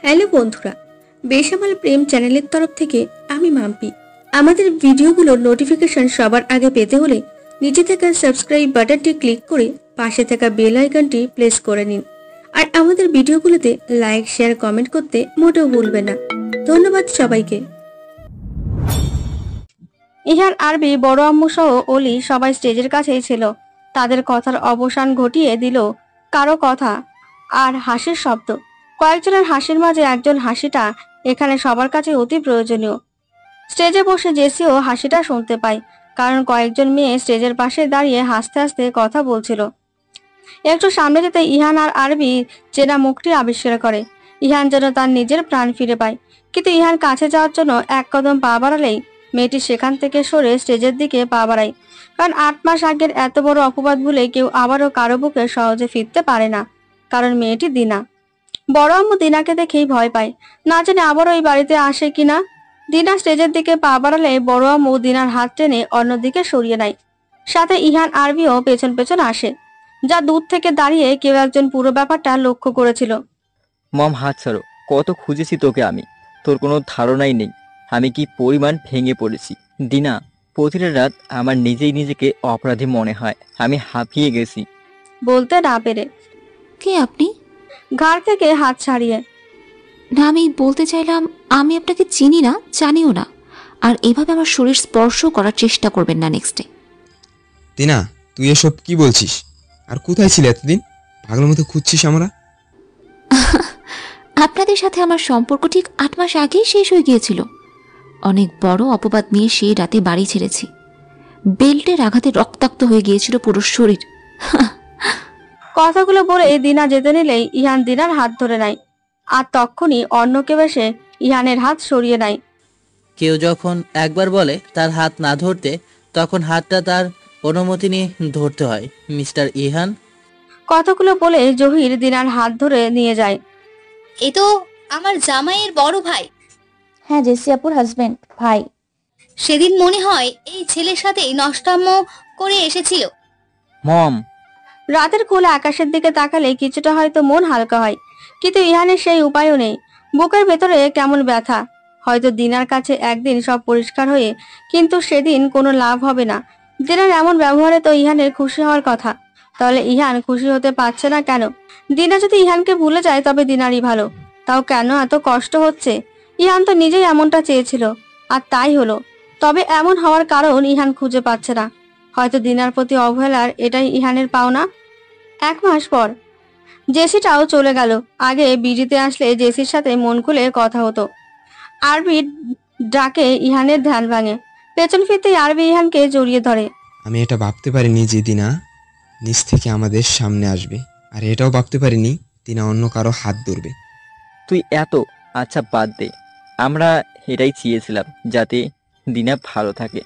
Hello বন্ধুরা, বেসামাল প্রেম চ্যানেলের তরফ থেকে আমি মাম্পি। আমাদের ভিডিওগুলোর নোটিফিকেশন সবার আগে পেতে হলে নিচে থাকা সাবস্ক্রাইব বাটনটি ক্লিক করে পাশে থাকা বেল আইকনটি প্রেস করে নিন। আর আমাদের ভিডিওগুলোতে লাইক, শেয়ার, কমেন্ট করতে মোটেও ভুলবেন না। ধন্যবাদ সবাইকে। ইহার আরবি, বড় আম্মু সহ অলি সবাই স্টেজের কাছেই ছিল। তাদের কথার অবসান ঘটিয়ে দিল কারো কথা আর হাসির শব্দ। কয়েকজনের হাসির মাঝে একজন হাসিটা এখানে সবার কাছে অতি প্রয়োজনীয়। স্টেজে বসে জেসিও হাসিটা শুনতে পায়, কারণ কয়েকজন মেয়ে স্টেজের পাশে দাঁড়িয়ে হাসতে হাসতে কথা বলছিল। একটু সামনে যেতে ইহান আর আরবি চেনা মুখটি আবিষ্কার করে। ইহান যেন তার নিজের প্রাণ ফিরে পায়, কিন্তু ইহান কাছে যাওয়ার জন্য এক কদম পা বাড়ালেই মেয়েটি সেখান থেকে সরে স্টেজের দিকে পা বাড়ায়। কারণ 8 মাস আগের এত বড় অপবাদ ভুলে কেউ আবারও কারো বুকে সহজে ফিরতে পারে না, কারণ মেয়েটি দিনা। বড় আম্মু দিনাকে দেখেই ভয় পায়, না জানে আবারও এই বাড়িতে আসে কিনা। দিনা স্টেজের দিকে পা বাড়ালে বড় আম্মু দিনার হাত টেনে অন্যদিকে সরিয়ে নেয়। সাথে ইহান আরবিও পেছন পেছন আসে, যা দূর থেকে দাঁড়িয়ে কেউ একজন পুরো ব্যাপারটা লক্ষ্য করেছিল। মম, হাত ছাড়ো। কত খুঁজেছি তোকে আমি, তোর কোনো ধারণাই নেই আমি কি পরিমাণ ভেঙে পড়েছি। দিনা, প্রতিটা রাত আমার নিজেই নিজেকে অপরাধী মনে হয়। আমি হাঁপিয়ে গেছি। বলতে না পেরে কে আপনি? ঘাড় থেকে হাত ছাড়িয়ে। না, আমি বলতে চাইলাম আমি আপনাকে চিনি না, জানিও না, আর এভাবে আমার শরীর স্পর্শ করার চেষ্টা করবেন না নেক্সটে। দিনা, তুই এসব কি বলছিস? আর কোথায় ছিলে এতদিন? পাগলের মতো খুঁজছিস আমরা? আপনাদের সাথে আমার সম্পর্ক ঠিক 8 মাস আগেই শেষ হয়ে গিয়েছিল। অনেক বড় অপবাদ নিয়ে সেই রাতে বাড়ি ছেড়েছি। বেল্টের আঘাতে রক্তাক্ত হয়ে গিয়েছিল পুরো শরীর। কথাগুলো বলে দিনা যেতে নিলেই ইহান দিনার হাত ধরে নেয়, আর তখনই অন্য কেউ এসে ইহানের হাত সরিয়ে নেয়। কেউ যখন একবার বলে তার হাত না ধরতে, তখন হাতটা তার অনুমতি নিয়ে ধরতে হয়, মিস্টার ইহান। কথাগুলো বলে জহির দিনার হাত ধরে নিয়ে যায়। এ তো আমার জামাইয়ের বড় ভাই। হ্যাঁ, জেসি আপুর হাজবেন্ড ভাই। সেদিন মনে হয় এই ছেলের সাথে নষ্টাম্য করে এসেছিল। মম, রাতের খোলা আকাশের দিকে তাকালে কিছুটা হয়তো মন হালকা হয়, কিন্তু ইহানের সেই উপায়ও নেই। বুকের ভেতরে কেমন ব্যথা। হয়তো দিনার কাছে একদিন সব পরিষ্কার হয়ে, কিন্তু সেদিন কোনো লাভ হবে না। দিনার এমন ব্যবহারে তো ইহানের খুশি হওয়ার কথা, তাহলে ইহান খুশি হতে পারছে না কেন? দিনা যদি ইহানকে ভুলে যায় তবে দিনারই ভালো, তাও কেন এত কষ্ট হচ্ছে? ইহান তো নিজেই এমনটা চেয়েছিল, আর তাই হলো। তবে এমন হওয়ার কারণ ইহান খুঁজে পাচ্ছে না। হয়তো দিনার প্রতি অবহেলার এটাই ইহানের পাওনা। 1 মাস পর জেসিটাও চলে গেল। আগে বিজিতে আসলে জেসির সাথে মন খুলে কথা হতো। আরবি ডাকে ইহানের ধ্যান ভাঙে। পেছন ফিরতেই আরবি ইহানকে জড়িয়ে ধরে। আমি এটা ভাবতে পারিনি যে দিনা নিচ থেকে আমাদের সামনে আসবে, আর এটাও ভাবতে পারিনি দিনা অন্য কারো হাত ধরবে। তুই এত আচ্ছা বাদ দে। আমরা এটাই চেয়েছিলাম, যাতে দিনা ভালো থাকে,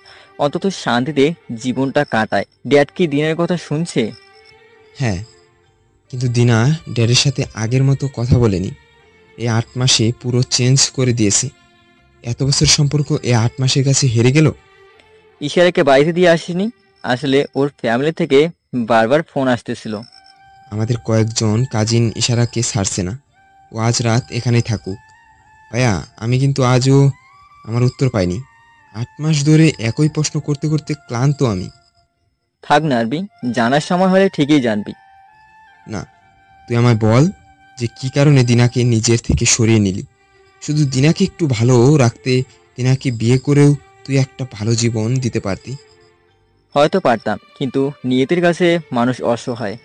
অন্তত শান্তিতে জীবনটা কাটায়। ড্যাড কি দিনের কথা শুনছে? হ্যাঁ, কিন্তু দিনা ড্যাডের সাথে আগের মতো কথা বলেনি। এই 8 মাসে পুরো চেঞ্জ করে দিয়েছে। এত বছর সম্পর্ক এই 8 মাসের কাছে হেরে গেল। ইশারাকে বাড়িতে দিয়ে আসিনি। আসলে ওর ফ্যামিলি থেকে বারবার ফোন আসতেছিল। আমাদের কয়েকজন কাজিন ইশারাকে ছাড়ছে না। ও আজ রাত এখানেই থাকুক। ভাইয়া, আমি কিন্তু আজও আমার উত্তর পাইনি। 8 মাস ধরে একই প্রশ্ন করতে করতে ক্লান্ত আমি। থাক না আরবি, জানার সময় হলে ঠিকই জানবি। না, তুই আমায় বল যে কি কারণে দিনাকে নিজের থেকে সরিয়ে নিলি। শুধু দিনাকে একটু ভালো রাখতে, দিনাকে বিয়ে করেও তুই একটা ভালো জীবন দিতে পারতি। হয়তো পারতাম, কিন্তু নিয়তির কাছে মানুষ অসহায়।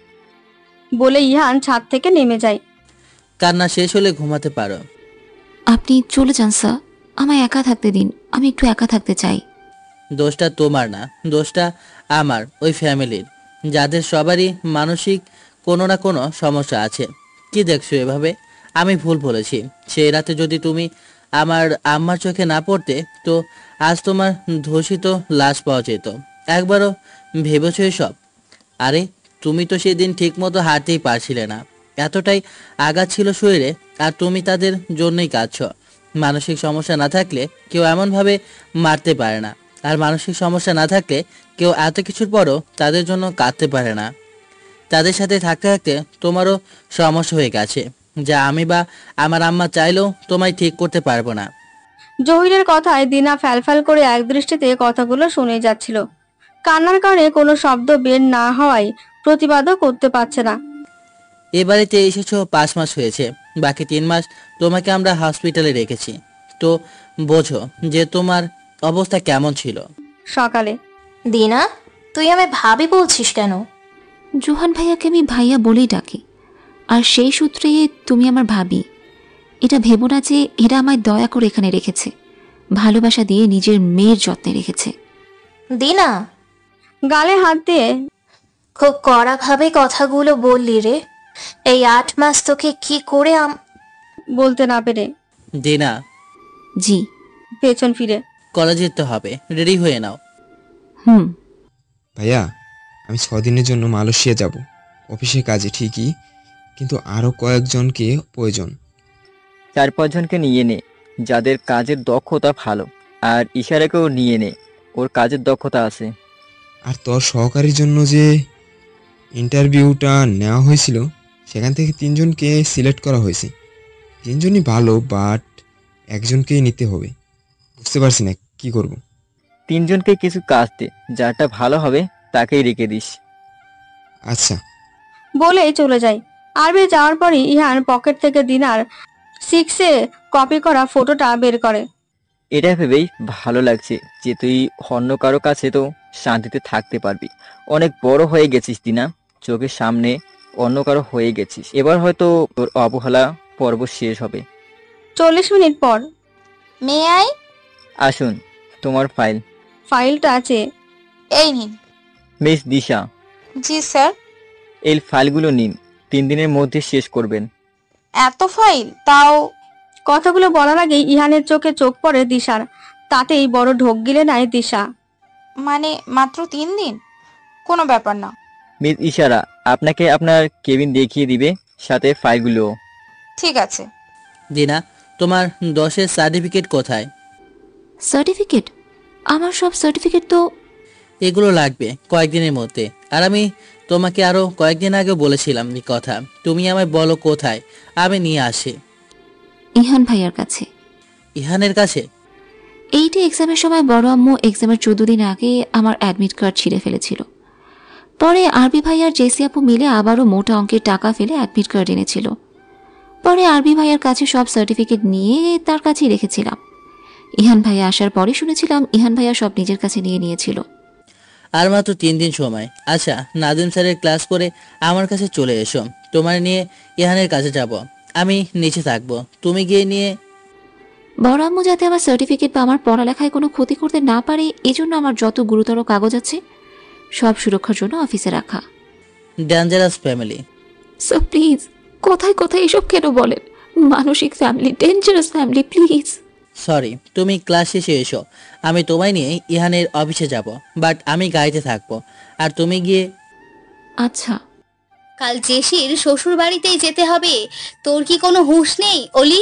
বলে ইহান ছাদ থেকে নেমে যায়। কান্না শেষ হলে ঘুমাতে পারো। আপনি চলে যান স্যার, আমায় একা থাকতে দিন, আমি একটু একা থাকতে চাই। দোষটা তোমার না, দোষটা আমার, ওই ফ্যামিলির, যাদের সবারই মানসিক কোনো না কোনো সমস্যা আছে। কি দেখছো এভাবে? আমি ভুল বলেছি। সেই রাতে যদি তুমি আমার আম্মার চোখে না পড়তে, তো আজ তোমার ধর্ষিত লাশ পাওয়া যেত। একবারও ভেবেছো এসব? আরে তুমি তো সেদিন ঠিকমতো হাঁটতেই পারছিলে না, এতটাই আঘাত ছিল শরীরে, আর তুমি তাদের জন্যই কাঁদছ। মানসিক সমস্যা না থাকলে কেউ এমনভাবে মারতে পারে না, আর মানসিক সমস্যা না থাকলে কেউ এত কিছুর পরও তাদের জন্য কাঁদতে পারে না। তাদের সাথে থাকতে থাকতে তোমারও সমস্যা হয়ে গেছে। যা আমি বা আমার আম্মা চাইলেও তোমায় ঠিক করতে পারবো না। জহিরের কথায় দিনা ফ্যালফ্যাল করে একদৃষ্টিতে কথাগুলো শুনে যাচ্ছিল। কান্নার কারণে কোনো শব্দ বের না হওয়ায় প্রতিবাদও করতে পারছে না। এ বাড়িতে এসেছো 5 মাস হয়েছে, বাকি 3 মাস তোমাকে আমরা হসপিটালে রেখেছি। তো বোঝো যে তোমার অবস্থা কেমন ছিল। সকালে দিনা, তুই আমায় ভাবি বলছিস কেন? জোহান ভাইয়াকে আমি ভাইয়া বলেই ডাকি, আর সেই সূত্রে তুমি আমার ভাবি। এটা ভেবো না যে এরা আমায় দয়া করে এখানে রেখেছে, ভালোবাসা দিয়ে নিজের মেয়ের যত্নে রেখেছে। দিনা, গালে হাত দিয়ে খুব কড়াভাবে কথাগুলো বললি রে। এই 8 মাস তোকে কি করে বলতে না পেরে দিনা, জি। পেছন ফিরে কলেজে যেতে হবে, রেডি হয়ে নাও। হুম। ভাইয়া, আমি 6 দিনের জন্য মালয়েশিয়া যাব অফিসের কাজে ঠিকই, কিন্তু আরও কয়েকজনকে প্রয়োজন। 4-5 জনকে নিয়ে নে যাদের কাজের দক্ষতা ভালো, আর ইশারাকেও নিয়ে নে, ওর কাজের দক্ষতা আছে। আর তোর সহকারীর জন্য যে ইন্টারভিউটা নেওয়া হয়েছিল সেখান থেকে 3 জনকে সিলেক্ট করা হয়েছে। 3 জনই ভালো, বাট একজনকেই নিতে হবে। বুঝতে পারছি না কি করব। 3 জনকে কিছু কাজ দে, যারটা ভালো হবে তাকেই রেখে দিস। আচ্ছা। বলে চলে যায়। আরবি যাওয়ার পরই ইহান পকেট থেকে দিনার 6-এ কপি করা ফটোটা বের করে। এটা ভেবেই ভালো লাগছে যে তুই অন্য কারো কাছে তো শান্তিতে থাকতে পারবি। অনেক বড় হয়ে গেছিস দিনা, চোখের সামনে অন্য কারো হয়ে গেছিস। এবার হয়তো তোর অবহেলা পর্ব শেষ হবে। 40 মিনিট পর মে আই? আসুন, তোমার ফাইল। ফাইলটা আছে। এই নিন। মিস দিশা, জি স্যার। এই ফাইলগুলো নিন, 3 দিনের মধ্যে শেষ করবেন। এত ফাইল? তাও কথাগুলো বলার আগেই ইহানের চোখে চোখ পড়ে দিশার। তাতেই বড় ঢোক গিলে নেয় দিশা। মানে মাত্র 3 দিন? কোনো ব্যাপার না। মিস ইশারা আপনাকে আপনার কেবিন দেখিয়ে দিবে, সাথে ফাইলগুলো। ঠিক আছে। দিনা, তোমার 10-এর সার্টিফিকেট কোথায়? সার্টিফিকেট? আমার সব সার্টিফিকেট তো। এগুলো লাগবে কয়েকদিনের মধ্যে। আর আমি তোমাকে আরো কয়েকদিন আগে বলেছিলাম এই কথা, তুমি আমায় বলো কোথায়, আমি নিয়ে আসি। ইহান ভাইয়ার কাছে। ইহানের কাছে? এইটি এক্সামের সময় বড় আম্মু এক্সামের 14 দিন আগে আমার অ্যাডমিট কার্ড ছিঁড়ে ফেলেছিল। পরে আরবি ভাই আর জেসি আপু মিলে আবারও মোটা অঙ্কের টাকা ফেলে অ্যাডমিট কার্ড এনেছিল। পরে আরবি ভাইয়ার কাছে সব সার্টিফিকেট নিয়ে তার কাছেই রেখেছিলাম। ইহান ভাইয়া আসার পরে শুনেছিলাম ইহান ভাইয়া সব নিজের কাছে নিয়ে নিয়েছিল। আর মাত্র 3 দিন সময়। আচ্ছা, নাদিম স্যারের ক্লাস করে আমার কাছে চলে এসো, তোমার নিয়ে ইহানের কাছে যাব। আমি নিচে থাকবো, তুমি গিয়ে নিয়ে। বড় আম্মু যাতে আমার সার্টিফিকেট বা আমার পড়ালেখায় কোনো ক্ষতি করতে না পারে, এজন্য আমার যত গুরুতর কাগজ আছে সব সুরক্ষার জন্য অফিসে রাখা। Dangerous family. সো প্লিজ, কোথায় কোথায় এসব কেন বলেন? মানসিক family, dangerous family, please. Sorry, তুমি ক্লাস শেষে এসো, আমি তোমায় নিয়ে ইহানের অফিসে যাব, বাট আমি গাড়িতে থাকবো, আর তুমি গিয়ে। আচ্ছা। কাল জেসির শ্বশুর বাড়িতেই যেতে হবে, তোর কি কোনো হুঁশ নেই অলি?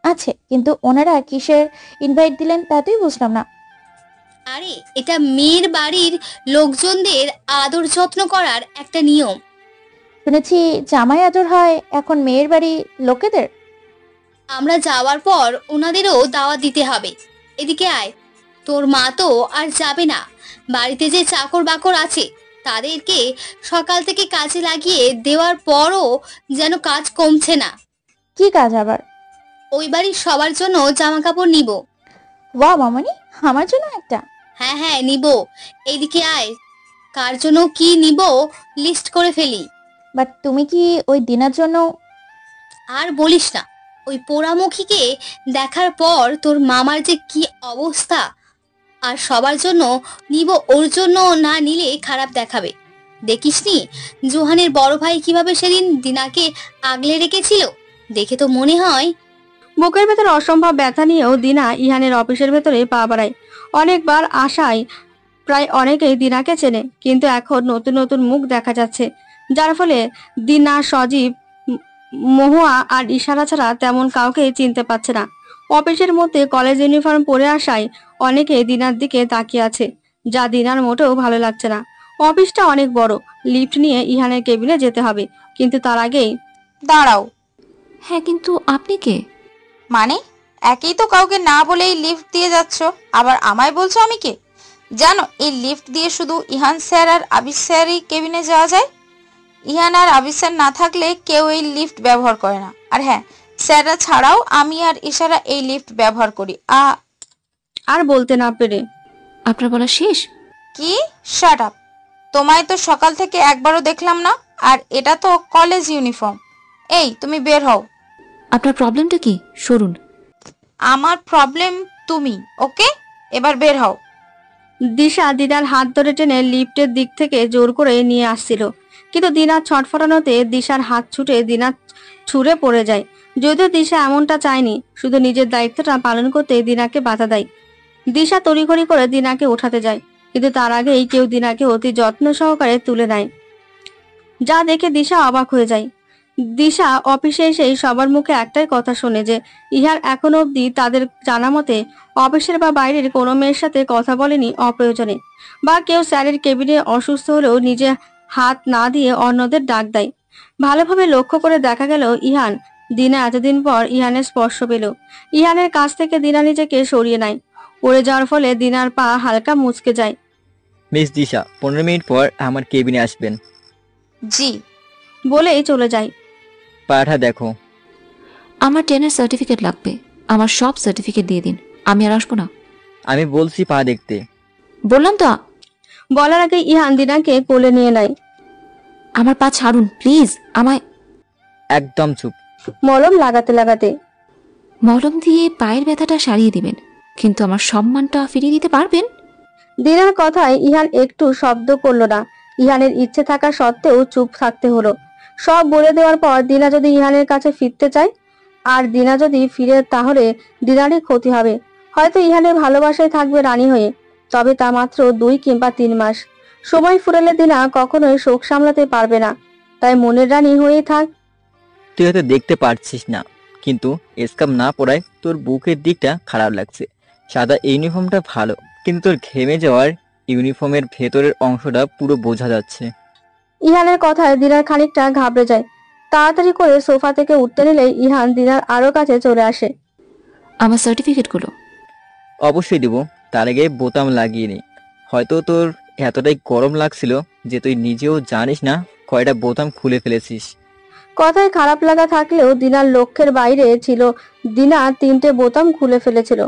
আছে, কিন্তু ওনারা কিসের ইনভাইট দিলেন তা তুই বুঝলাম না। আরে এটা মেয়ের বাড়ির লোকজনদের আদর যত্ন করার একটা নিয়ম। শুনেছি জামাই আদর হয় এখন মেয়ের বাড়ি লোকেদের। আমরা যাওয়ার পর ওনাদেরও দাওয়াত দিতে হবে। এদিকে আয়, তোর মা তো আর যাবে না। বাড়িতে যে চাকর বাকর আছে তাদেরকে সকাল থেকে কাজে লাগিয়ে দেওয়ার পরও যেন কাজ কমছে না। কি কাজ আবার? ওই বাড়ির সবার জন্য জামা কাপড় নিব। ওয়া মামনি, আমার জন্য একটা? হ্যাঁ হ্যাঁ নিব। এদিকে আয়, কার জন্য কি নিব লিস্ট করে ফেলি। বাট তুমি কি ওই দিনের জন্য? আর বলিস না, ওই পোড়ামুখীকে দেখার পর তোর মামার যে কি অবস্থা। আর সবার জন্য নিব, ওর জন্য না নিলে খারাপ দেখাবে। দেখিসনি জোহানের বড় ভাই কিভাবে সেদিন দিনাকে আগলে রেখেছিল? দেখে তো মনে হয়। বুকের ভেতর অসম্ভব ব্যথা নিয়েও দিনা ইহানের অফিসের ভেতরে পা বাড়ায়। অনেকবার আসায় প্রায় অনেকেই দিনাকে চেনে, কিন্তু এখন নতুন নতুন মুখ দেখা যাচ্ছে, যার ফলে দিনা, সজীব, মহুয়া আর ইশারা ছাড়া তেমন কাউকে চিনতে পারছে না। অফিসের মধ্যে কলেজ ইউনিফর্ম পরে আসায় অনেকে দিনার দিকে তাকিয়ে আছে, যা দিনার মোটেও ভালো লাগছে না। অফিসটা অনেক বড়, লিফট নিয়ে ইহানের কেবিনে যেতে হবে, কিন্তু তার আগেই দাঁড়াও। হ্যাঁ, কিন্তু আপনি কে? মানে একেই তো কাউকে না বলেই লিফট দিয়ে যাচ্ছ, আবার আমায় বলছো আমি কে? জানো এই লিফট দিয়ে শুধু ইহান স্যার আর আবির স্যারই কেবিনে যাওয়া যায়। ইহান আর আবির স্যার না থাকলে কেউ এই লিফট ব্যবহার করে না। আর হ্যাঁ, স্যাররা ছাড়াও আমি আর ইশারা এই লিফট ব্যবহার করি। আর বলতে না পেরে আপনার বলা শেষ? কি? Shut up. তোমায় তো সকাল থেকে একবারও দেখলাম না, আর এটা তো কলেজ ইউনিফর্ম। এই তুমি বের হও। আপনার প্রবলেমটা কি? সরুন। আমার প্রবলেম তুমি, ওকে? এবার বের হও। দিশা দিনার হাত ধরে টেনে লিফটের দিক থেকে জোর করে নিয়ে আসছিল, কিন্তু দিনার ছটফটানোতে দিশার হাত ছুটে দিনা ছুঁড়ে পড়ে যায়। যদিও দিশা এমনটা চায়নি, শুধু নিজের দায়িত্বটা পালন করতে দিনাকে বাধা দেয়। দিশা তড়িঘড়ি করে দিনাকে ওঠাতে যায়, কিন্তু তার আগেই কেউ দিনাকে অতি যত্ন সহকারে তুলে নেয়, যা দেখে দিশা অবাক হয়ে যায়। দিশা অফিসে এসেই সবার মুখে একটাই কথা শোনে যে ইহার এখনো অবধি তাদের জানা মতে অফিসের বা বাইরের কোনো মেয়ের সাথে কথা বলেনি অপ্রয়োজনে, বা কেউ স্যারের কেবিনে অসুস্থ হলেও নিজে হাত না দিয়ে অন্যদের ডাক দেয়। ভালোভাবে লক্ষ্য করে দেখা গেল ইহান, দিনা এতদিন পর ইহানের স্পর্শ পেল। ইহানের কাছ থেকে দিনা নিজেকে সরিয়ে নেয়, পড়ে যাওয়ার ফলে দিনার পা হালকা মুচকে যায়। মিস দিশা, 15 মিনিট পর আমার কেবিনে আসবেন। জি। বলেই চলে যায়। পাটা দেখো। আমার 10-এর সার্টিফিকেট লাগবে। আমার সব সার্টিফিকেট দিয়ে দিন, আমি আর আসবো না। আমি বলছি পা দেখতে। বললাম তো। বলার আগে ইহান দিনাকে কোলে নিয়ে নেয়। আমার পা ছাড়ুন প্লিজ, আমায়। একদম চুপ। মলম লাগাতে লাগাতে। মলম দিয়ে পায়ের ব্যথাটা সারিয়ে দিবেন, কিন্তু আমার সম্মানটা ফিরিয়ে দিতে পারবেন? দিনার কথায় ইহান একটু শব্দ করলো না। ইহানের ইচ্ছে থাকা সত্ত্বেও চুপ থাকতে হলো। সব বলে দেওয়ার পর দিনা যদি ইহানের কাছে ফিরতে চায়, আর দিনা যদি ফিরে, তাহলে দিনারই ক্ষতি হবে। হয়তো ইহানের ভালোবাসায় থাকবে রানী হয়ে, তবে তা মাত্র 2 কিংবা 3 মাস। সময় ফুরালে দিনা কখনোই শোক সামলাতে পারবে না, তাই মনের রানী হয়েই থাক। তুই হয়তো দেখতে পারছিস না, কিন্তু স্কার্ফ না পরায় তোর বুকের দিকটা খারাপ লাগছে। সাদা ইউনিফর্মটা ভালো, কিন্তু তোর ঘেমে যাওয়ার ইউনিফর্মের ভেতরের অংশটা পুরো বোঝা যাচ্ছে। ইহানের কথায় দিনার খানিকটা ঘাবড়ে যায়। তাড়াতাড়ি করে সোফা থেকে উঠতে নিলে ইহান দিনার আরো কাছে চলে আসে। আমার সার্টিফিকেটগুলো। অবশ্যই দেবো, তার আগে বোতাম লাগিয়ে নি। হয়তো তোর এতটাই গরম লাগছিল যে তুই নিজেও জানিস না কয়টা বোতাম খুলে ফেলেছিস। কথায় খারাপ লাগা থাকলেও দিনার লক্ষ্যের বাইরে ছিল। দিনা 3টে বোতাম খুলে ফেলেছিল।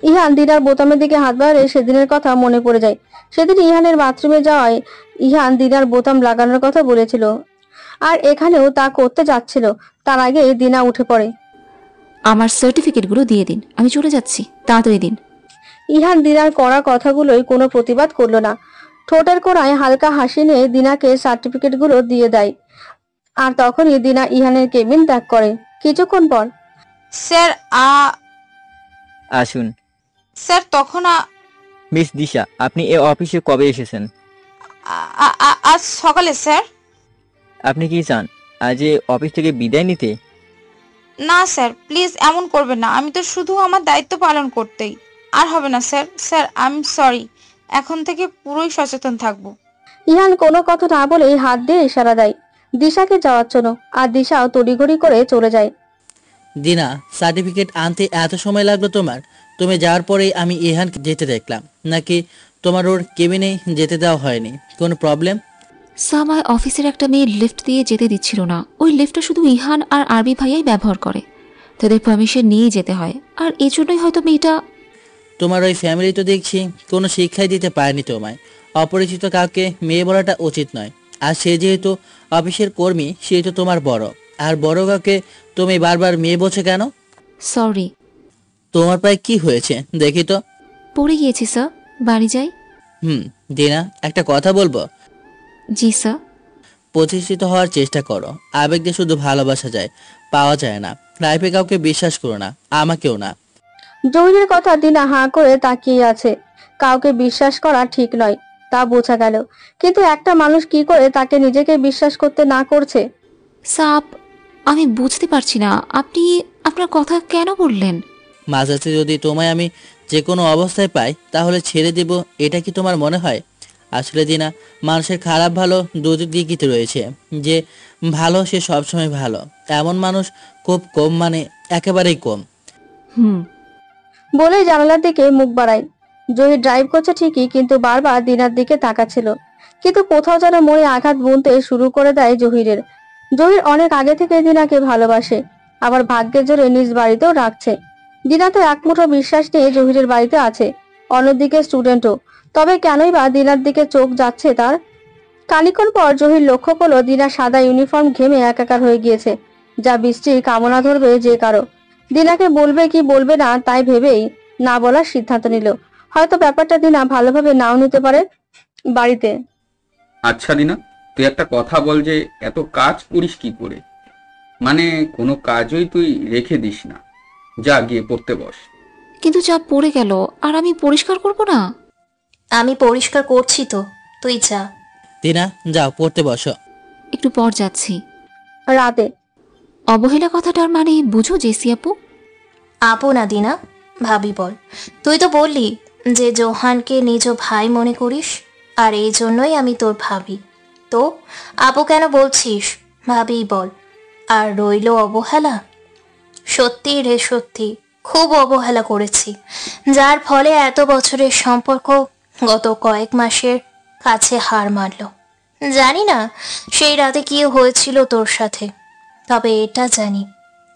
ইহান দিনার বোতামের দিকে হাত বাড়ালে সেদিনের কথা মনে পড়ে যায়। সেদিন ইহানের বাথরুমে যাওয়ায় ইহান দিনার বোতাম লাগানোর কথা বলেছিল, আর এখানেও তা করতে যাচ্ছিল। তার আগে দিনা উঠে পড়ে। আমার সার্টিফিকেটগুলো দিয়ে দিন, আমি চলে যাচ্ছি, তাড়াতাড়ি দিন। ইহান দিনার করা কথাগুলোই কোনো প্রতিবাদ করলো না। ঠোঁটের কোণায় হালকা হাসি নিয়ে দিনাকে সার্টিফিকেটগুলো দিয়ে দেয়। আর তখনই দিনা ইহানের কেবিন ত্যাগ করে। কিছুক্ষণ পর স্যার আসুন। স্যার তখন মিস দিশা, আপনি এ অফিসে কবে এসেছেন? আজ সকালে স্যার। আপনি কি চান আজ এ অফিস থেকে বিদায় নিতে? না স্যার, প্লিজ এমন করবেন না। আমি তো শুধু আমার দায়িত্ব পালন করতেই। আর হবে না sir. Sir I am sorry. এখন থেকে পুরোই সচেতন থাকবো। ইহান কোনো কথা না বলেই হাত দিয়ে ইশারা দেয় দিশাকে যাওয়ার জন্য, আর দিশাও তড়িঘড়ি করে চলে যায়। দিনা, সার্টিফিকেট আনতে এত সময় লাগলো তোমার? তুমি যাওয়ার পরেই আমি ইহানকে যেতে দেখলাম, নাকি তোমার ওর কেবিনে যেতে দেওয়া হয়নি? কোনো প্রবলেম? সামায় অফিসের একটা মেয়ে লিফট দিয়ে যেতে দিচ্ছিল না। ওই লিফটটা শুধু ইহান আর আরবি ভাইয়াই ব্যবহার করে, তাদের পারমিশন নিয়েই যেতে হয়, আর এই জন্যই হয়তো মেয়েটা। তোমার ওই ফ্যামিলি তো দেখছি কোনো শিক্ষাই দিতে পারেনি তোমায়। অপরিচিত কাউকে মেয়ে বলাটা উচিত নয়। আর সে যেহেতু অফিসের কর্মী, সেহেতু তোমার বড়, আর বড় কাউকে তুমি বারবার মেয়ে বলছো কেন? সরি। তোমার পায়ে কি হয়েছে দেখি তো। পড়ে গিয়েছি স্যার, বাড়ি যাই। দিনা, একটা কথা বলবো? জি স্যার। প্রতিষ্ঠিত হওয়ার চেষ্টা করো। আবেগ দিয়ে শুধু ভালোবাসা যায়, পাওয়া যায় না। লাইফে কাউকে বিশ্বাস করো না, আমাকেও না। জহিরের কথা দিনা হাঁ করে তাকিয়ে আছে। কাউকে বিশ্বাস করা ঠিক নয়, তা বোঝা গেল, কিন্তু একটা মানুষ কি করে তাকে নিজেকে বিশ্বাস করতে না করছে? সাপ, আমি বুঝতে পারছি না আপনি আপনার কথা কেন বললেন। মাঝাতে যদি তোমায় আমি যে কোনো অবস্থায় পাই, তাহলে ছেড়ে দেব, এটা কি তোমার মনে হয়? আসলে দিনা, মানুষের খারাপ ভালো দুটো দিকই তো রয়েছে। যে ভালো সে সবসময় ভালো, এমন মানুষ খুব কম, মানে একেবারেই কম। হুম। বলেই জানালার দিকে মুখ বাড়ায়। জহির ড্রাইভ করছে ঠিকই, কিন্তু বারবার দিনার দিকে তাকাচ্ছিল। কিন্তু কোথাও যেন মনে আঘাত বুনতে শুরু করে দেয় জহিরের। জহির অনেক আগে থেকে দিনাকে ভালোবাসে, আবার ভাগ্যের জোরে নিজ বাড়িতেও রাখছে। দিনা তো একমুঠো বিশ্বাস নিয়ে জহিরের বাড়িতে আছে, অন্যদিকে স্টুডেন্টও। তবে কেনই বা দিনার দিকে চোখ যাচ্ছে তার? খানিকক্ষণ পর জহির লক্ষ্য করলো দিনা সাদা ইউনিফর্ম ঘেমে একাকার হয়ে গিয়েছে, যা বৃষ্টির কামনা ধরবে যে কারো। দিনাকে বলবে কি বলবে না তাই ভেবেই না বলার সিদ্ধান্ত নিল। হয়তো ব্যাপারটা দিনা ভালোভাবে নাও নিতে পারে। বাড়িতে আচ্ছা দিনা, তুই একটা কথা বল যে এত কাজ করিস কি করে? মানে কোনো কাজই তুই রেখে দিস না। যা গিয়ে পড়তে বস। কিন্তু যা পড়ে গেল, আর আমি পরিষ্কার করব না? আমি পরিষ্কার করছি তো, তুই যা। দিনা যাও পড়তে বসো। একটু পর যাচ্ছি। রাতে অবহেলা কথাটার মানে বুঝো জেসি আপু? আপু না দিনা, ভাবি বল। তুই তো বললি যে জোহানকে নিজ ভাই মনে করিস, আর এই জন্যই আমি তোর ভাবি। তো আপু কেন বলছিস? ভাবি বল। আর রইল অবহেলা, সত্যি রে সত্যি খুব অবহেলা করেছি, যার ফলে এত বছরের সম্পর্ক গত কয়েক মাসের কাছে হার মানল। জানি না সেই রাতে কি হয়েছিল তোর সাথে, তবে এটা জানি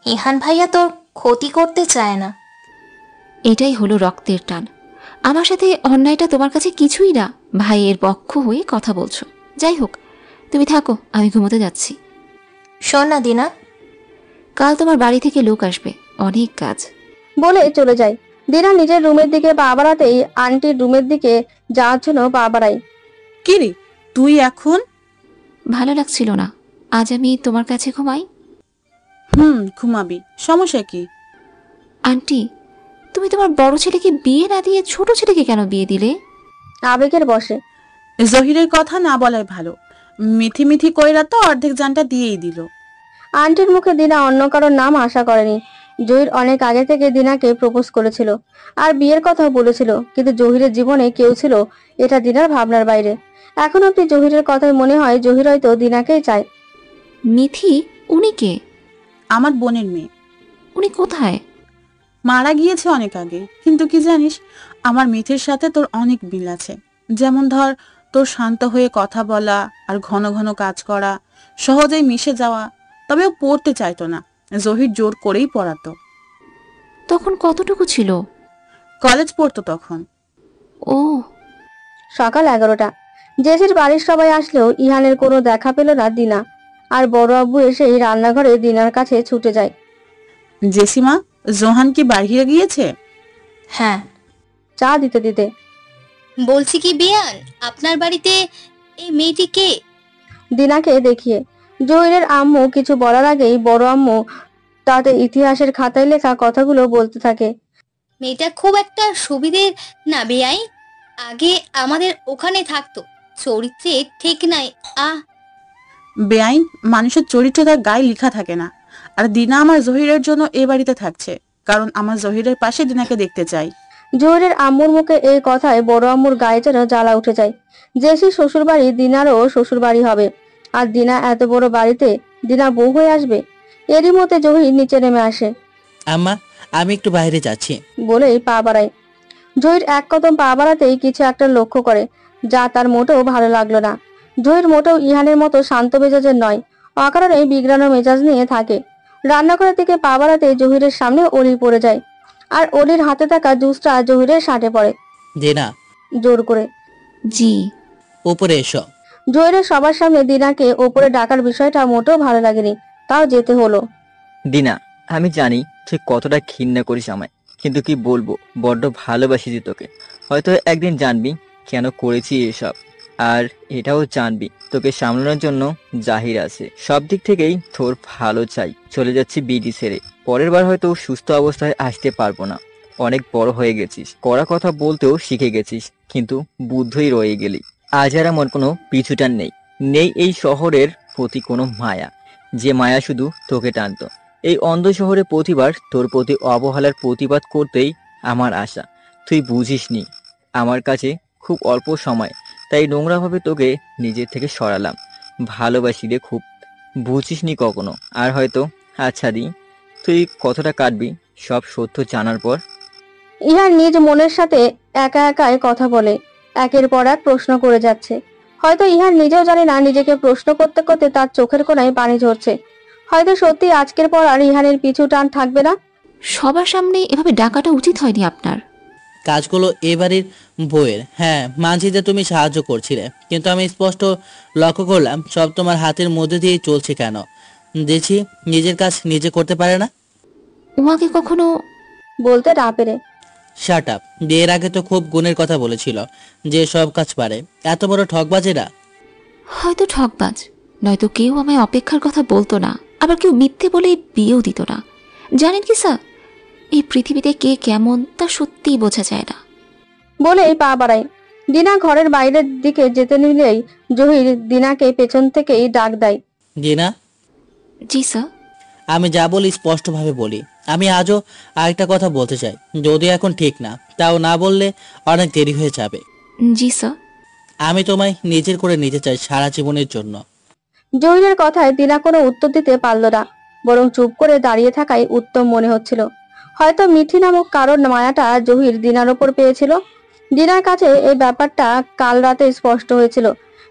ইহান ভাইয়া তোর ক্ষতি করতে চায় না। এটাই হলো রক্তের টান। আমার সাথে অন্যায়টা তোমার কাছে কিছুই না, ভাইয়ের পক্ষ হয়ে কথা বলছো। যাই হোক, তুমি থাকো, আমি ঘুমোতে যাচ্ছি। শোন না দিনা, কাল তোমার বাড়ি থেকে লোক আসবে, অনেক কাজ। বলে চলে যায়। দিনা নিজের রুমের দিকে পা বাড়াতেই আন্টির রুমের দিকে যাওয়ার জন্য পা বাড়ায়। কি রে তুই এখন? ভালো লাগছিল না, আজ আমি তোমার কাছে ঘুমাই। ঘুমাবি, সমস্যা কি? আন্টি, তুমি তোমার বড় ছেলেকে বিয়ে না দিয়ে ছোট ছেলেকে কেন বিয়ে দিলে? আবেগের বসে জহিরের কথা না বলাই ভালো। মিথি মিথি কইরা তো অর্ধেক জানটা দিয়েই দিল। আন্টির মুখে দিনা অন্য কারোর নাম আশা করেনি। জহির অনেক আগে থেকে দিনাকে প্রপোজ করেছিল আর বিয়ের কথাও বলেছিল, কিন্তু জহিরের জীবনে কেউ ছিল এটা দিনার ভাবনার বাইরে। এখন অব্দি জহিরের কথাই মনে হয় জহির হয়তো দিনাকেই চায়। মিথি? উনি কে? আমার বোনের মেয়ে। উনি কোথায়? মারা গিয়েছে অনেক আগে, কিন্তু কি জানিস, আমার মিথির সাথে তোর অনেক মিল আছে। যেমন ধর, তোর শান্ত হয়ে কথা বলা আর ঘন ঘন কাজ করা, সহজেই মিশে যাওয়া। তবে ও পড়তে চাইতো না, জহির জোর করেই পড়াতো। তখন কতটুকু ছিল? কলেজ পড়তো তখন। ও। সকাল 11টা। জেসির বাড়ির সবাই আসলেও ইহানের কোনো দেখা পেল না দিনা। আর বড় আব্বু এসেই রান্নাঘরে দিনার কাছে ছুটে যায়। জেসিমা, জোহান কি বাহিরে গিয়েছে? হ্যাঁ। চা দিতে দিতে বলছি কি বিয়ান, আপনার বাড়িতে এই মেয়েটি কে? দিনাকে দেখিয়ে জহিরের আম্মু কিছু বলার আগেই বড় আম্মু তাদের ইতিহাসের খাতায় লেখা কথাগুলো বলতে থাকে। মেয়েটা খুব একটা সুবিধের না বেয়াই, আগে আমাদের ওখানে থাকতো, চরিত্রে ঠিক নাই। বেআইন, মানুষের চরিত্র তার গায়ে লেখা থাকে না। আর দিনা আমার জহিরের জন্য এ বাড়িতে থাকছে, কারণ আমার জহিরের পাশে দিনাকে দেখতে চাই। জহিরের আম্মুর মুখে এই কথায় বড় আম্মুর গায়ে যেন জ্বালা উঠে যায়। জেসি শ্বশুর বাড়ি দিনারও শ্বশুর বাড়ি হবে, আর দিনা এত বড় বাড়িতে দিনা বউ হয়ে আসবে। এরই মধ্যে জহির নিচে নেমে আসে। আম্মা, আমি একটু বাইরে যাচ্ছি বলেই পা বাড়ায়। জহির এক কদম পা বাড়াতেই কিছু একটা লক্ষ্য করে, যা তার মোটেও ভালো লাগলো না। জহির মোটেও ইহানের মতো শান্ত মেজাজের নয়, অকারণে বিগড়ানো মেজাজ নিয়ে থাকে। রান্নাঘরের দিকে পা বাড়াতে জহিরের সামনে অলি পড়ে যায়, আর অলির হাতে থাকা জুসটা জহিরের শার্টে পড়ে। দিনা, জোর করে। জি। উপরে এসো। জহিরের সবার সামনে দিনাকে ওপরে ডাকার বিষয়টা মোটেও ভালো লাগেনি, তাও যেতে হলো। দিনা, আমি জানি তুই কতটা ঘৃণা করিস আমায়, কিন্তু কি বলবো, বড্ড ভালোবাসি যে তোকে। হয়তো একদিন জানবি কেন করেছি এসব, আর এটাও জানবি তোকে সামলানোর জন্য জাহির আছে। সব দিক থেকেই তোর ভালো চাই। চলে যাচ্ছি বিডি ছেড়ে, পরের বার হয়তো সুস্থ অবস্থায় আসতে পারবো না। অনেক বড় হয়ে গেছিস, কড়া কথা বলতেও শিখে গেছিস, কিন্তু বুদ্ধই রয়ে গেলি। আজ আর আমার কোনো পিছুটান নেই, নেই এই শহরের প্রতি কোনো মায়া, যে মায়া শুধু তোকে টানতো। এই অন্ধ শহরে প্রতিবার তোর প্রতি অবহেলার প্রতিবাদ করতেই আমার আশা। তুই বুঝিসনি, আমার কাছে খুব অল্প সময়, তাই নোংরাভাবে তোকে নিজের থেকে সরালাম। ভালোবাসি রে খুব, বুঝিসনি কখনো, আর হয়তো। আচ্ছা দি, তুই কতটা কাটবি সব সত্য জানার পর? ইহান নিজ মনের সাথে একা একাই কথা বলে, একের পর এক প্রশ্ন করে যাচ্ছে। হয়তো ইহান নিজেও জানে না নিজেকে প্রশ্ন করতে করতে তার চোখের কোণায় পানি ঝরছে। হয়তো সত্যি আজকের পর আর ইহানের পিছু টান থাকবে না। সবার সামনে এভাবে ডাকাটা উচিত হয়নি আপনার। কাজগুলো এবারের বইয়ের, হ্যাঁ মানছি যে তুমি সাহায্য করছিলে, কিন্তু আমি স্পষ্ট লক্ষ্য করলাম সব তোমার হাতের মধ্যে দিয়েই চলছে। কেন দেখছি নিজের কাজ নিজে করতে পারে না। উমাকে কখনো বলতে না পেরে শাট আপ। বিয়ের আগে তো খুব গুণের কথা বলেছিল যে সব কাজ পারে। এত বড় ঠকবাজেরা। হয়তো ঠকবাজ, নয়তো কেউ আমায় অপেক্ষার কথা বলতো না, আবার কেউ মিথ্যে বলে বিয়েও দিত না। জানেন কি স্যার, এই পৃথিবীতে কে কেমন তা সত্যিই বোঝা যায় না। বলেই পা বাড়ায়। দিনা ঘরের বাইরের দিকে যেতে নিলেই জহির দিনাকে পেছন থেকেই ডাক দেয়। দিনা। জি স্যার। আমি যা বলি স্পষ্টভাবে বলি। আমি আজও আরেকটা কথা বলতে চাই, যদিও এখন ঠিক না, তাও না বললে অনেক দেরি হয়ে যাবে। জি স্যার। আমি তোমায় নিজের করে নিতে চাই সারা জীবনের জন্য। জহিরের কথায় দিনা কোনো উত্তর দিতে পারল না, বরং চুপ করে দাঁড়িয়ে থাকাই উত্তম মনে হচ্ছিল। হয়তো মিঠি নামক কারোর মায়াটা জহির দিনার ওপর পেয়েছিল। দিনার কাছে এই ব্যাপারটা কাল রাতে স্পষ্ট হয়েছিল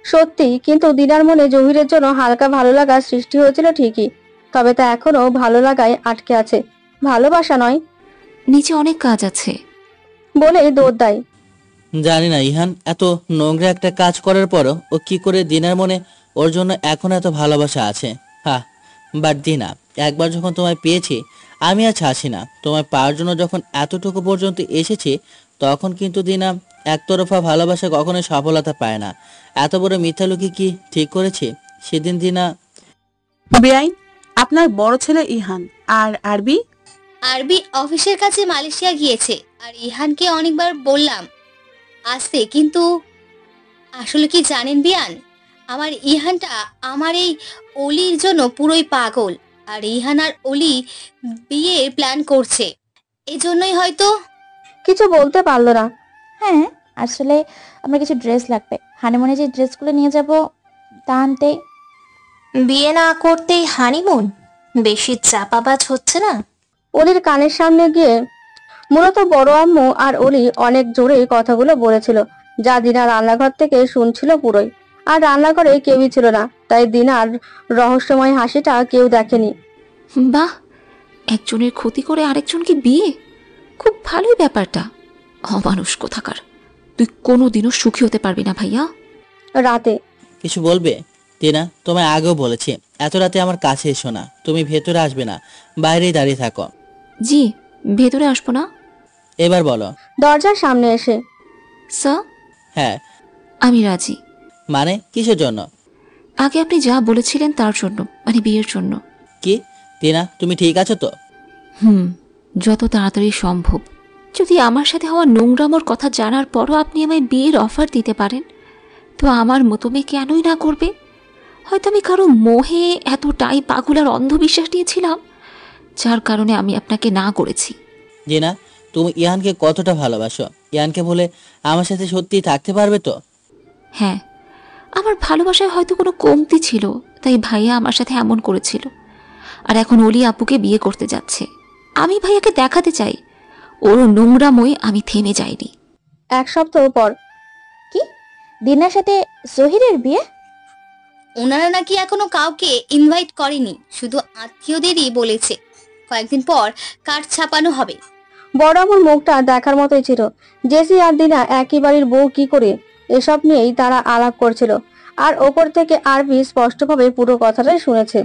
সত্যি, কিন্তু দিনার মনে জহিরের জন্য হালকা ভালো লাগার সৃষ্টি হয়েছিল ঠিকই, তবে তা এখনো ভালো লাগায় আটকে আছে, ভালোবাসা নয়। নিচে অনেক কাজ আছে বলেই দৌড় দেয়। জানি না ইহান এত নোংরা একটা কাজ করার পরও ও কি করে দিনার মনে ওর জন্য এখন এত ভালোবাসা আছে। হ্যাঁ, বাট দিনা, একবার যখন তোমায় পেয়েছি আমি আর ছাড়ছি না। তোমায় পাওয়ার জন্য যখন এতটুকু পর্যন্ত এসেছি, তখন কিন্তু দিনা একতরফা ভালোবাসা কখনোই সফলতা পায় না। এত বড় মিথ্যা লুকি কি ঠিক করেছি সেদিন দিনা। বেআইন, আপনার বড় ছেলে ইহান আর আরবি? আরবি অফিসের কাছে মালয়েশিয়া গিয়েছে, আর ইহানকে অনেকবার বললাম আসতে, কিন্তু আসলে কি জানেন বিয়ান, আমার ইহানটা আমার এই অলির জন্য পুরোই পাগল। আর ইহান আর অলি বিয়ের প্ল্যান করছে, এজন্যই হয়তো। কিছু বলতে পারলো না। হ্যাঁ, আসলে আমার কিছু ড্রেস লাগবে, হানিমুনে যে ড্রেসগুলো নিয়ে যাব তা আনতে। বিয়ে না করতেই হানিমুন? বেশি চাপাবাজ হচ্ছে না? অলির কানের সামনে গিয়ে মূলত বড় আম্মু আর অলি অনেক জোরে কথাগুলো বলেছিল, যা দিনা রান্নাঘর থেকে শুনছিল পুরোই। আর রান্নাঘরে কেউই ছিল না, তাই দিনার রহস্যময় হাসিটা কেউ দেখেনি। বাহ, একজনের ক্ষতি করে আরেকজনকে বিয়ে, খুব ভালোই ব্যাপারটা। অমানুষ কোথাকার, তুই কোনোদিনও সুখী হতে পারবি না ভাইয়া। রাতে কিছু বলবে? দিনা, তোমায় আগেও বলেছি এত রাতে আমার কাছে এসো না। তুমি ভেতরে আসবে না, বাইরেই দাঁড়িয়ে থাকো। জি, ভেতরে আসবো না। এবার বলো। দরজার সামনে এসে। স্যার? হ্যাঁ। আমি রাজি। মানে কিসের জন্য? আগে আপনি যা বলেছিলেন তার জন্য, মানে বিয়ের জন্য। কি দিনা, তুমি ঠিক আছো তো? যত তাড়াতাড়ি সম্ভব। যদি আমার সাথে হওয়া নোংরামোর কথা জানার পরও আপনি আমায় বিয়ের অফার দিতে পারেন, তো আমার মতো মেয়ে কেনই না করবে? হয়তো আমি কারো মোহে এতটাই পাগল আর অন্ধবিশ্বাস নিয়েছিলাম, যার কারণে আমি আপনাকে না করেছি। দিনা, তুমি ইহানকে কতটা ভালোবাসো? ইহানকে বলে আমার সাথে সত্যি থাকতে পারবে তো? হ্যাঁ, আমার ভালোবাসায় হয়তো কোনো কমতি ছিল, তাই ভাইয়া আমার সাথে এমন করেছিল। আর এখন অলি আপুকে বিয়ে করতে যাচ্ছে, আমি ভাইয়াকে দেখাতে চাই ওর নোংরাময় আমি থেমে যাইনি। এক সপ্তাহ পর। কি, দিনার সাথে জহিরের বিয়ে? ওনারা নাকি এখনো কাউকে ইনভাইট করেনি, শুধু আত্মীয়দেরই বলেছে। কয়েকদিন পর কার্ড ছাপানো হবে। বড় আমার মুখটা দেখার মতোই ছিল। জেসি আর দিনা একই বাড়ির বউ কি করে, এসব নিয়েই তারা আলাপ করছিল। আর ওপর থেকে আরবি স্পষ্টভাবে পুরো কথাটাই শুনেছে।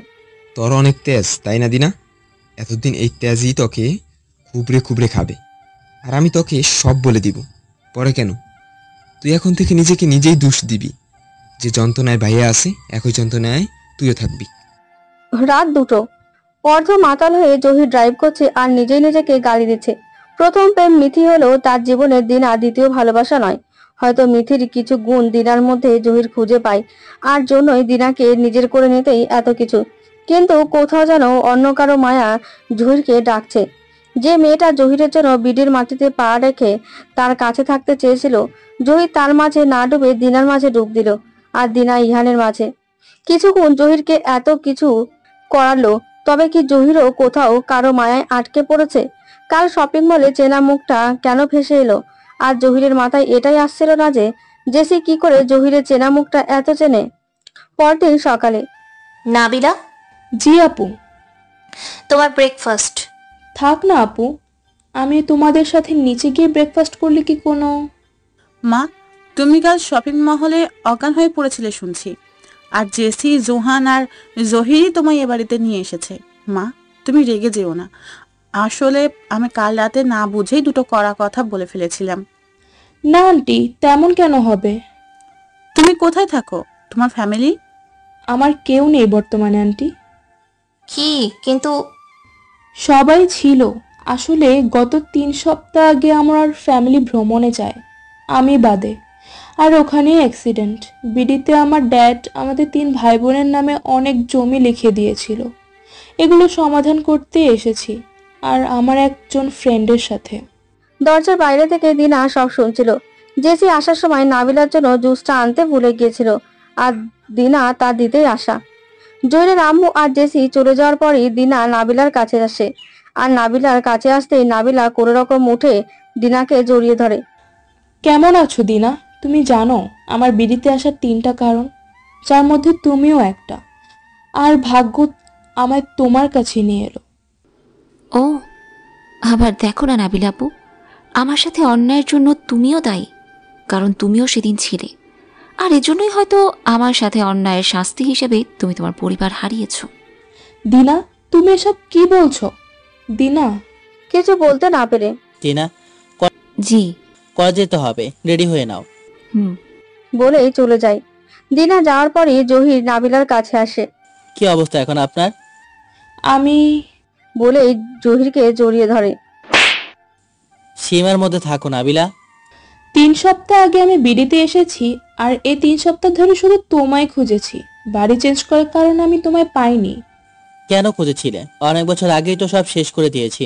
তোর অনেক তেজ, তাই না দিনা? এতদিন এই তেজই তোকে খুবড়ে খুবড়ে খাবে, আর আমি তোকে সব বলে দিব। পরে কেন? তুই এখন থেকে নিজেকে নিজেই দোষ দিবি। যে যন্ত্রণায় ভাইয়া আছে, একই যন্ত্রণায় তুইও থাকবি। রাত 2টো। অর্ধ মাতাল হয়ে জহির ড্রাইভ করছে আর নিজেই নিজেকে গালি দিচ্ছে। প্রথম প্রেম মিথি হলেও তার জীবনের দিনা দ্বিতীয় ভালোবাসা নয়। হয়তো মিথির কিছু গুণ দিনার মধ্যে জহির খুঁজে পায়, আর জন্যই দিনাকে নিজের করে নিতেই এত কিছু। কিন্তু কোথাও যেন অন্য কারো মায়া জহিরকে ডাকছে। যে মেয়েটা জহিরের জন্য বিডির মাটিতে পা রেখে তার কাছে থাকতে চেয়েছিল, জহির তার মাঝে না ডুবে দিনার মাঝে ডুব দিল, আর দিনা ইহানের মাঝে। কিছুক্ষণ জহিরকে এত কিছু করালো, তবে কি জহিরও কোথাও কারো মায়ায় আটকে পড়েছে? কাল শপিং মলে চেনা মুখটা কেন ভেসে এলো? আর জহিরের মাথায় এটাই আসছিল না যে জেসি কি করে জহিরের চেনা মুখটা এত চেনে? পরদিন সকালে। নাবিলা, জি আপু। তোমার ব্রেকফাস্ট। থাক না আপু, আমি তোমাদের সাথে নিচে গিয়ে ব্রেকফাস্ট করলে কি কোনো? মা, তুমি কাল শপিং মহলে অজ্ঞান হয়ে পড়েছিলে শুনছি, আর জেসি, জোহান আর জহিরই তোমায় এ বাড়িতে নিয়ে এসেছে। মা, তুমি রেগে যেও না, আসলে আমি কাল রাতে না বুঝেই দুটো কড়া কথা বলে ফেলেছিলাম। না আন্টি, তেমন কেন হবে? তুমি কোথায় থাকো? তোমার ফ্যামিলি? আমার কেউ নেই বর্তমানে আন্টি। কি কিন্তু? সবাই ছিল, আসলে গত 3 সপ্তাহ আগে আমার ফ্যামিলি ভ্রমণে যায়, আমি বাদে। আর ওখানেই অ্যাক্সিডেন্ট। বিডিতে আমার ড্যাড আমাদের 3 ভাই বোনের নামে অনেক জমি লিখে দিয়েছিল। এগুলো সমাধান করতে এসেছি, আর আমার একজন ফ্রেন্ডের সাথে। দরজার বাইরে থেকে দিনা সব শুনছিল। জেসি আসার সময় নাবিলার জন্য জুসটা আনতে ভুলে গিয়েছিল, আর দিনা তা দিতেই আসা। জহিরের আম্মু আর জেসি চলে যাওয়ার পরই দিনা নাবিলার কাছে আসে, আর নাবিলার কাছে আসতেই নাবিলা কোনো রকম উঠে দিনাকে জড়িয়ে ধরে। কেমন আছো দিনা? তুমি জানো আমার বিড়িতে আসার 3টা কারণ, যার মধ্যে তুমিও একটা। আর ভাগ্য আমায় তোমার কাছে নিয়ে এলো। ও আবার দেখো না নাবিলা আপু, আমার সাথে অন্যায়ের জন্য তুমিও দায়ী, কারণ তুমিও সেদিন ছিলে। আর এজন্যই হয়তো আমার সাথে অন্যায়ের শাস্তি হিসেবে তুমি তোমার পরিবার হারিয়েছো। দিনা, তুমি এসব কি বলছো? দিনা কিছু বলতে না পেরে টিনা, জি কলেজে যেতে হবে, রেডি হয়ে নাও। বলেই চলে যায়। দিনা যাওয়ার পরই জহির নাবিলার কাছে আসে। কি অবস্থা এখন আপনার? আমি বলেই জহিরকে জড়িয়ে ধরে। সীমার মধ্যে থাকো নাবিলা। 3 সপ্তাহ আগে আমি বিড়িতে এসেছি, আর এই 3 সপ্তাহ ধরে শুধু তোমায় খুঁজেছি। বাড়ি চেঞ্জ করার কারণে আমি তোমায় পাইনি। কেন খুঁজেছিলে? অনেক বছর আগেই তো সব শেষ করে দিয়েছি।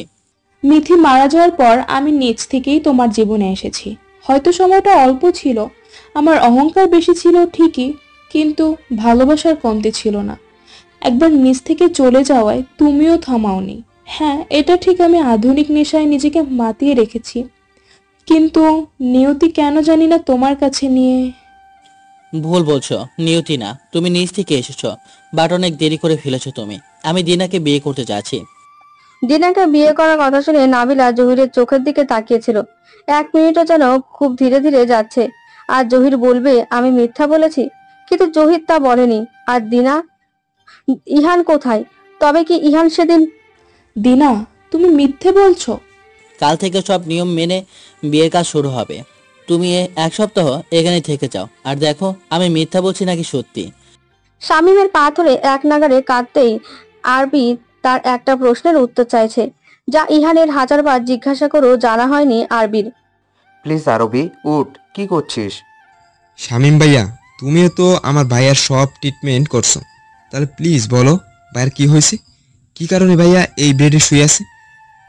মিথি মারা যাওয়ার পর আমি নিজ থেকেই তোমার জীবনে এসেছি। হয়তো সময়টা অল্প ছিল, আমার অহংকার বেশি ছিল ঠিকই, কিন্তু ভালোবাসার কমতি ছিল না। একবার নিজ থেকে চলে যাওয়ায় তুমিও থামাওনি। হ্যাঁ, এটা ঠিক, আমি আধুনিক নেশায় নিজেকে মাতিয়ে রেখেছি, কিন্তু নিয়তি কেন জানি না তোমার কাছে নিয়ে। ভুল বলছো, নিয়তি না, তুমি নিজ থেকে এসেছো, বাট অনেক দেরি করে ফেলেছো তুমি। আমি দিনাকে বিয়ে করতে যাচ্ছি। দিনাকে বিয়ে করার কথা শুনে নাবিলা জহিরের চোখের দিকে তাকিয়েছিল। 1 মিনিটও যেন খুব ধীরে ধীরে যাচ্ছে, আর জহির বলবে আমি মিথ্যা বলেছি, কিন্তু জহির তা বলেনি। আর দিনা, ইহান কোথায়? তবে কি ইহান সেদিন? দিনা, তুমি মিথ্যে বলছো। কাল থেকে সব নিয়ম মেনে বিয়ের কাজ শুরু হবে। তুমি 1 সপ্তাহ এখানে থেকে যাও, আর দেখো আমি মিথ্যা বলছি নাকি সত্যি। শামীমের পা ধরে এক নাগাড়ে কাঁদতেই আরবি তার একটা প্রশ্নের উত্তর চাইছে, যা ইহানের 1000 বার জিজ্ঞাসা করেও জানা হয়নি আরবির। প্লিজ আরবি, উঠ, কি করছিস? শামীম ভাইয়া, তুমিও তো আমার ভাইয়ার সব ট্রিটমেন্ট করছো, তাহলে প্লিজ বলো ভাইয়ার কি হয়েছে? কি কারণে ভাইয়া এই বেডে শুয়ে আছে?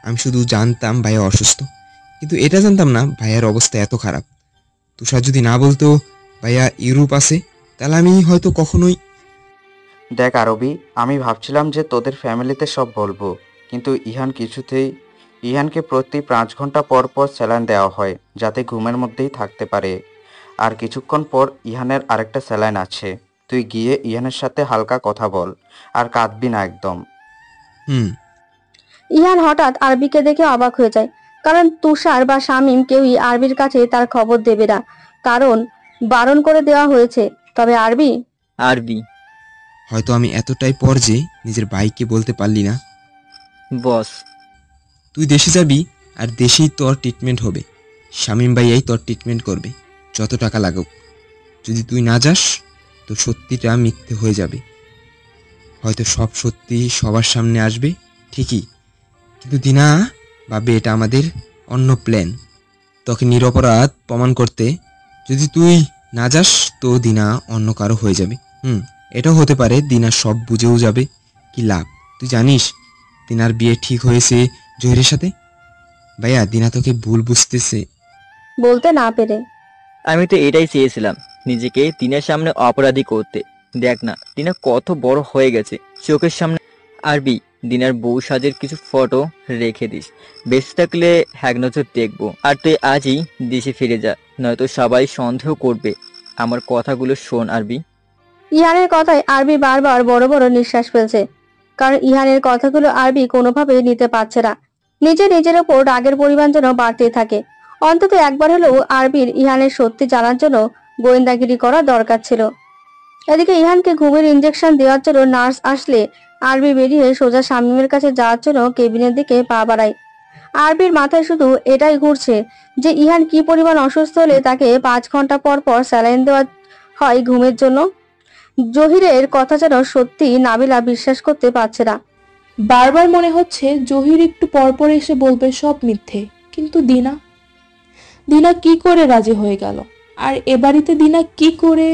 আমি শুধু জানতাম ভাইয়া অসুস্থ, কিন্তু এটা জানতাম না ভাইয়ার অবস্থা এত খারাপ। তুষার যদি না বলতো ভাইয়া ইউরোপ আছে, তাহলে আমি হয়তো কখনোই। দেখ আরবি, আমি ভাবছিলাম যে তোদের ফ্যামিলিতে সব বলবো, কিন্তু ইহানকে প্রতি 5 ঘন্টা পর পর স্যালাইন দেওয়া হয়, যাতে ঘুমের মধ্যেই থাকতে পারে। আর কিছুক্ষণ পর ইহানের আরেকটা স্যালাইন আছে। তুই গিয়ে ইহানের সাথে হালকা কথা বল, আর কাঁদবি না একদম। ইহান হঠাৎ আরবিকে দেখে অবাক হয়ে যায়, কারণ তুষার বা শামীম কেউই আরবির কাছে তার খবর দেবে না, কারণ বারণ করে দেওয়া হয়েছে। তবে আরবি হয়তো আমি এতটাই পর যে নিজের ভাইকে বলতে পারলি না। বস, তুই দেশে যাবি, আর দেশেই তোর ট্রিটমেন্ট হবে। শামীম ভাইয়াই তোর ট্রিটমেন্ট করবে, যত টাকা লাগুক। যদি তুই না যাস, তোর সত্যিটা মিথ্যে হয়ে যাবে। হয়তো সব সত্যি সবার সামনে আসবে ঠিকই, কিন্তু দিনা ভাবে এটা আমাদের অন্য প্ল্যান, তোকে নিরপরাধ প্রমাণ করতে। যদি তুই না যাস, তো দিনা অন্য কারো হয়ে যাবে। এটাও হতে পারে দিনা সব বুঝেও যাবে। কি লাভ? তুই জানিস দিনার বিয়ে ঠিক হয়েছে জহিরের সাথে। ভাইয়া, দিনা তোকে ভুল বুঝতেছে। বলতে না পেরে আমি তো এটাই চেয়েছিলাম, নিজেকে দিনের সামনে অপরাধী করতে, দেখ না দিনা কত বড় হয়ে গেছে চোখের সামনে। আরবি, দিনার বউ সাজের কিছু ফটো রেখে দিস, বেঁচে থাকলে এক নজর দেখবো। আর তুই আজই দেশে ফিরে যা, নয়তো সবাই সন্দেহ করবে। আমার কথাগুলো শোন আরবি। ইহানের কথায় আরবি বারবার বড় বড় নিঃশ্বাস ফেলছে, কারণ ইহানের কথাগুলো আরবি কোনোভাবেই নিতে পারছে না। নিজের ওপর রাগের পরিমাণ যেন বাড়তেই থাকে। অন্তত একবার হলেও আরবির ইহানের সত্যি জানার জন্য গোয়েন্দাগিরি করা দরকার ছিল। এদিকে ইহানকে ঘুমের ইঞ্জেকশন দেওয়ার জন্য নার্স আসলে আরবি বেরিয়ে সোজা শামীমের কাছে যাওয়ার জন্য কেবিনের দিকে পা বাড়ায়। আরবির মাথায় শুধু এটাই ঘুরছে যে ইহান কি পরিমাণ অসুস্থ হলে তাকে 5 ঘন্টা পর পর স্যালাইন দেওয়া হয় ঘুমের জন্য। জহিরের কথা যেন সত্যি নাবিলা বিশ্বাস করতে পারছে না। বারবার মনে হচ্ছে জহির একটু পরপর এসে বলবে সব মিথ্যে, কিন্তু দিনা কি করে রাজি হয়ে গেল? আর এ বাড়িতে দিনা কি করে?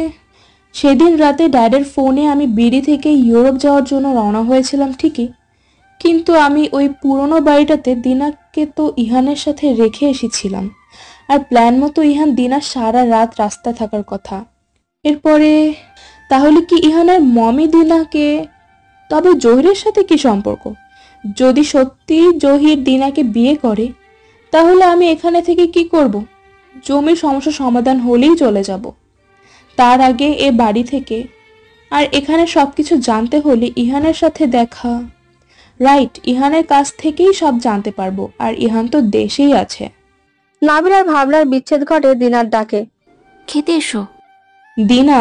সেদিন রাতে ড্যাডের ফোনে আমি বিডি থেকে ইউরোপ যাওয়ার জন্য রওনা হয়েছিলাম ঠিকই, কিন্তু আমি ওই পুরনো বাড়িটাতে দিনাকে তো ইহানের সাথে রেখে এসেছিলাম। আর প্ল্যান মতো ইহান দিনা সারা রাত রাস্তায় থাকার কথা। এরপরে তাহলে কি ইহানের মমি দিনাকে? তবে জহিরের সাথে কি সম্পর্ক? যদি সত্যি জহির দিনাকে বিয়ে করে তাহলে আমি এখানে থেকে কি করব? জমির সমস্যা সমাধান হলেই চলে যাব, তার আগে এ বাড়ি থেকে। আর এখানে সবকিছু জানতে হলে ইহানের সাথে দেখা। রাইট, ইহানের কাছ থেকেই সব জানতে পারবো। আর ইহান তো দেশেই আছে। নাবিলার ভাবনার বিচ্ছেদ ঘটে দিনার ডাকে। খেতে এসো। দিনা,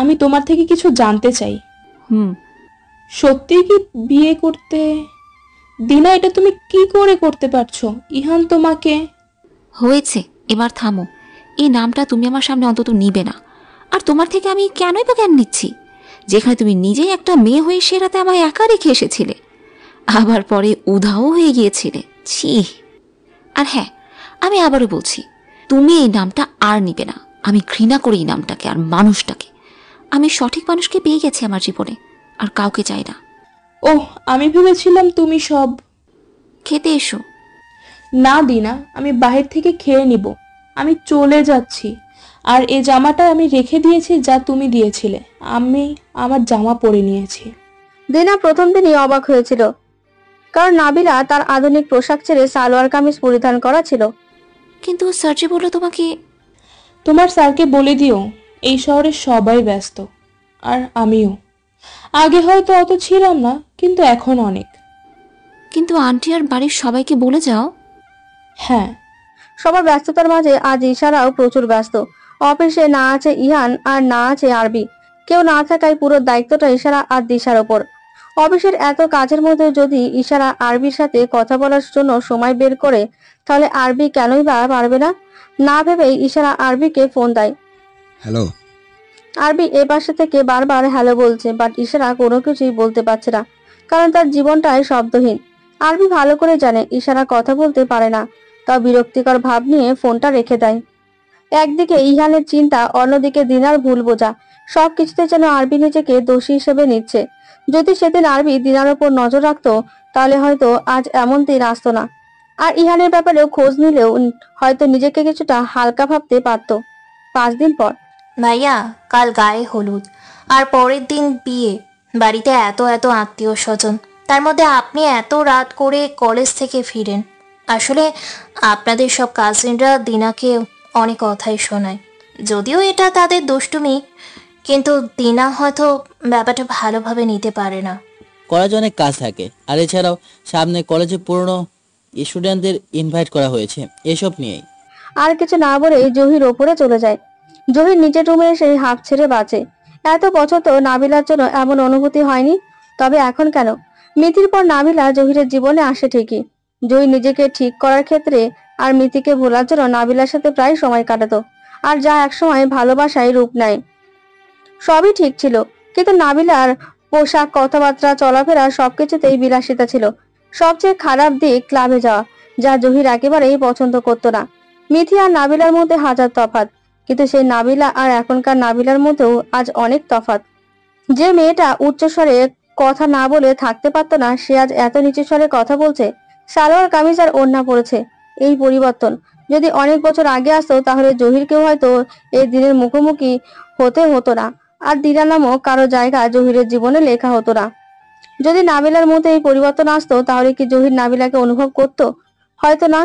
আমি তোমার থেকে কিছু জানতে চাই। সত্যি কি বিয়ে করতে? দিনা, এটা তুমি কি করে করতে পারছো? ইহান তোমাকে... হয়েছে, এবার থামো। এই নামটা তুমি আমার সামনে অন্তত নিবে না। আর তোমার থেকে আমি কেনই বা জ্ঞান নিচ্ছি, যেখানে তুমি নিজেই একটা মেয়ে হয়ে সে রাতে আমায় একা রেখে এসেছিলে, আবার পরে উধাও হয়ে গিয়েছিলে। ছি। আর হ্যাঁ, আমি আবারও বলছি, তুমি এই নামটা আর নিবে না। আমি ঘৃণা করি এই নামটাকে আর মানুষটাকে। আমি সঠিক মানুষকে পেয়ে গেছি আমার জীবনে, আর কাউকে চাই না। ওহ, আমি ভেবেছিলাম তুমি সব... খেতে এসো। না দিনা, আমি বাহির থেকে খেয়ে নিব। আমি চলে যাচ্ছি। আর এই জামাটা আমি রেখে দিয়েছি যা তুমি দিয়েছিলে। আমি আমার জামা পরে নিয়েছি। দিনা প্রথম দিনই অবাক হয়েছিল, কারণ নাবিলা তার আধুনিক পোশাক ছেড়ে সালোয়ার কামিজ পরিধান করা ছিল। কিন্তু স্যারজি বলল তোমাকে... তোমার স্যারকে বলে দিও, এই শহরে সবাই ব্যস্ত, আর আমিও। আগে হয়তো অত ছিলাম না, কিন্তু এখন অনেক। কিন্তু আন্টি আর বাড়ির সবাইকে বলে যাও। হ্যাঁ। সবার ব্যস্ততার মাঝে আজ ইশারাও প্রচুর ব্যস্ত। অফিসে না আছে ইহান আর না আছে আরবি। কেউ না থাকায় পুরো দায়িত্বটা ইশারা আর দিশার ওপর। অফিসের এত কাজের মধ্যে যদি ইশারা আরবির সাথে কথা বলার জন্য সময় বের করে, তাহলে আরবি কেনই বা পারবে না? না ভেবেই ইশারা আরবিকে ফোন দেয়। হ্যালো। আরবি এ পাশে থেকে বারবার হ্যালো বলছে, বাট ইশারা কোনো কিছুই বলতে পারছে না, কারণ তার জীবনটাই শব্দহীন। আরবি ভালো করে জানে ইশারা কথা বলতে পারে না, তাও বিরক্তিকর ভাব নিয়ে ফোনটা রেখে দেয়। একদিকে ইহানের চিন্তা, অন্যদিকে দিনার ভুল বোঝা। সবকিছুতে যেন আরবি নিজেকে দোষী হিসেবে নিচ্ছে। যদি সেদিন আরবি দিনার ওপর নজর রাখতো, তাহলে হয়তো আজ এমন দিন আসতো না। আর ইহানের ব্যাপারেও খোঁজ নিলেও হয়তো নিজেকে কিছুটা হালকা ভাবতে পারতো। 5 দিন পর। ভাইয়া, কাল গায়ে হলুদ, আর পরের দিন বিয়ে। বাড়িতে এত এত আত্মীয় স্বজন, তার মধ্যে আপনি এত রাত করে কলেজ থেকে ফিরেন। আসলে আপনাদের সব কাজিনরা দিনাকে অনেক কথাই শোনায়। যদিও এটা তাদের দুষ্টুমি, কিন্তু দিনা হয়তো ব্যাপারটা ভালোভাবে নিতে পারে না। কলেজে অনেক কাজ থাকে, আর এছাড়াও সামনে কলেজে পুরনো স্টুডেন্টদের ইনভাইট করা হয়েছে, এসব নিয়েই। আর কিছু না বলে জহির ওপরে চলে যায়। জহির নিজের রুমে এসে হাঁপ ছেড়ে বাঁচে। এত বছর তো নাবিলার জন্য এমন অনুভূতি হয়নি, তবে এখন কেন? মিতির পর নাবিলা জহিরের জীবনে আসে ঠিকই। জহির নিজেকে ঠিক করার ক্ষেত্রে আর মিতিকে ভোলার জন্য নাবিলার সাথে প্রায় সময় কাটাতো, আর যা একসময় ভালোবাসায় রূপ নেয়। সবই ঠিক ছিল, কিন্তু নাবিলার পোশাক, কথাবার্তা, চলাফেরা সবকিছুতেই বিলাসিতা ছিল। সবচেয়ে খারাপ দিক ক্লাবে যাওয়া, যা জহির একেবারেই পছন্দ করতো না। মিথি আর নাবিলার মধ্যে হাজার তফাৎ, কিন্তু সেই নাবিলা আর এখনকার নাবিলার মধ্যেও আজ অনেক তফাৎ। যে মেয়েটা উচ্চস্বরে কথা না বলে থাকতে পারতো না, সে আজ এত নিচু স্বরে কথা বলছে, সালোয়ার কামিজ আর ওড়না পরেছে। এই পরিবর্তন যদি অনেক বছর আগে আসতো, তাহলে জহিরকেও হয়তো এই দিনের মুখোমুখি হতে হতো না। আর দিনা নামক কারো জায়গা জহিরের জীবনে লেখা হতো না। যদি নাবিলার মধ্যে এই পরিবর্তন আসতো তাহলে কি জহির নাবিলাকে অনুভব করত? হয়তো না।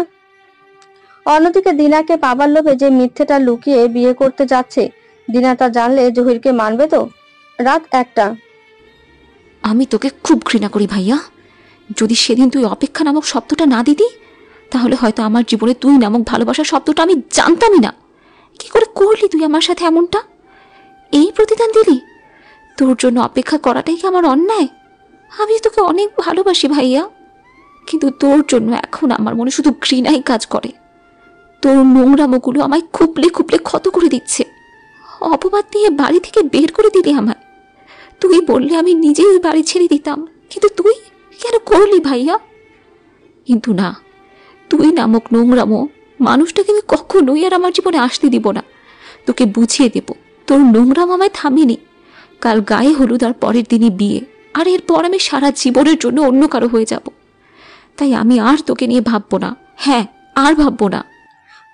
অন্যদিকে দিনাকে পাবার লোভে যে মিথ্যেটা লুকিয়ে বিয়ে করতে যাচ্ছে, দিনা তা জানলে জহিরকে মানবে তো? রাত 1টা। আমি তোকে খুব ঘৃণা করি ভাইয়া। যদি সেদিন তুই অপেক্ষা নামক শব্দটা না দিতি, তাহলে হয়তো আমার জীবনে তুই নামক ভালোবাসার শব্দটা আমি জানতামই না। কি করে করলি তুই আমার সাথে এমনটা? এই প্রতিদান দিলি? তোর জন্য অপেক্ষা করাটাই কি আমার অন্যায়? আমি তোকে অনেক ভালোবাসি ভাইয়া, কিন্তু তোর জন্য এখন আমার মনে শুধু ঘৃণাই কাজ করে। তোর নোংরামোগুলো আমায় খুপলে খুপলে ক্ষত করে দিচ্ছে। অপবাদ দিয়ে বাড়ি থেকে বের করে দিলি আমায়। তুই বললে আমি নিজেই ওই বাড়ি ছেড়ে দিতাম, কিন্তু তুই কেন করলি ভাইয়া? কিন্তু না, তুই নামক নোংরামো মানুষটাকে আমি কখনোই আর আমার জীবনে আসতে দিব না। তোকে বুঝিয়ে দেব, তোর নোংরাম আমায় থামিনি। কাল গায়ে হলুদ আর পরের দিনই বিয়ে, আর এরপর আমি সারা জীবনের জন্য অন্য কারো হয়ে যাব। তাই আমি আর তোকে নিয়ে ভাববো না। হ্যাঁ, আর ভাববো না।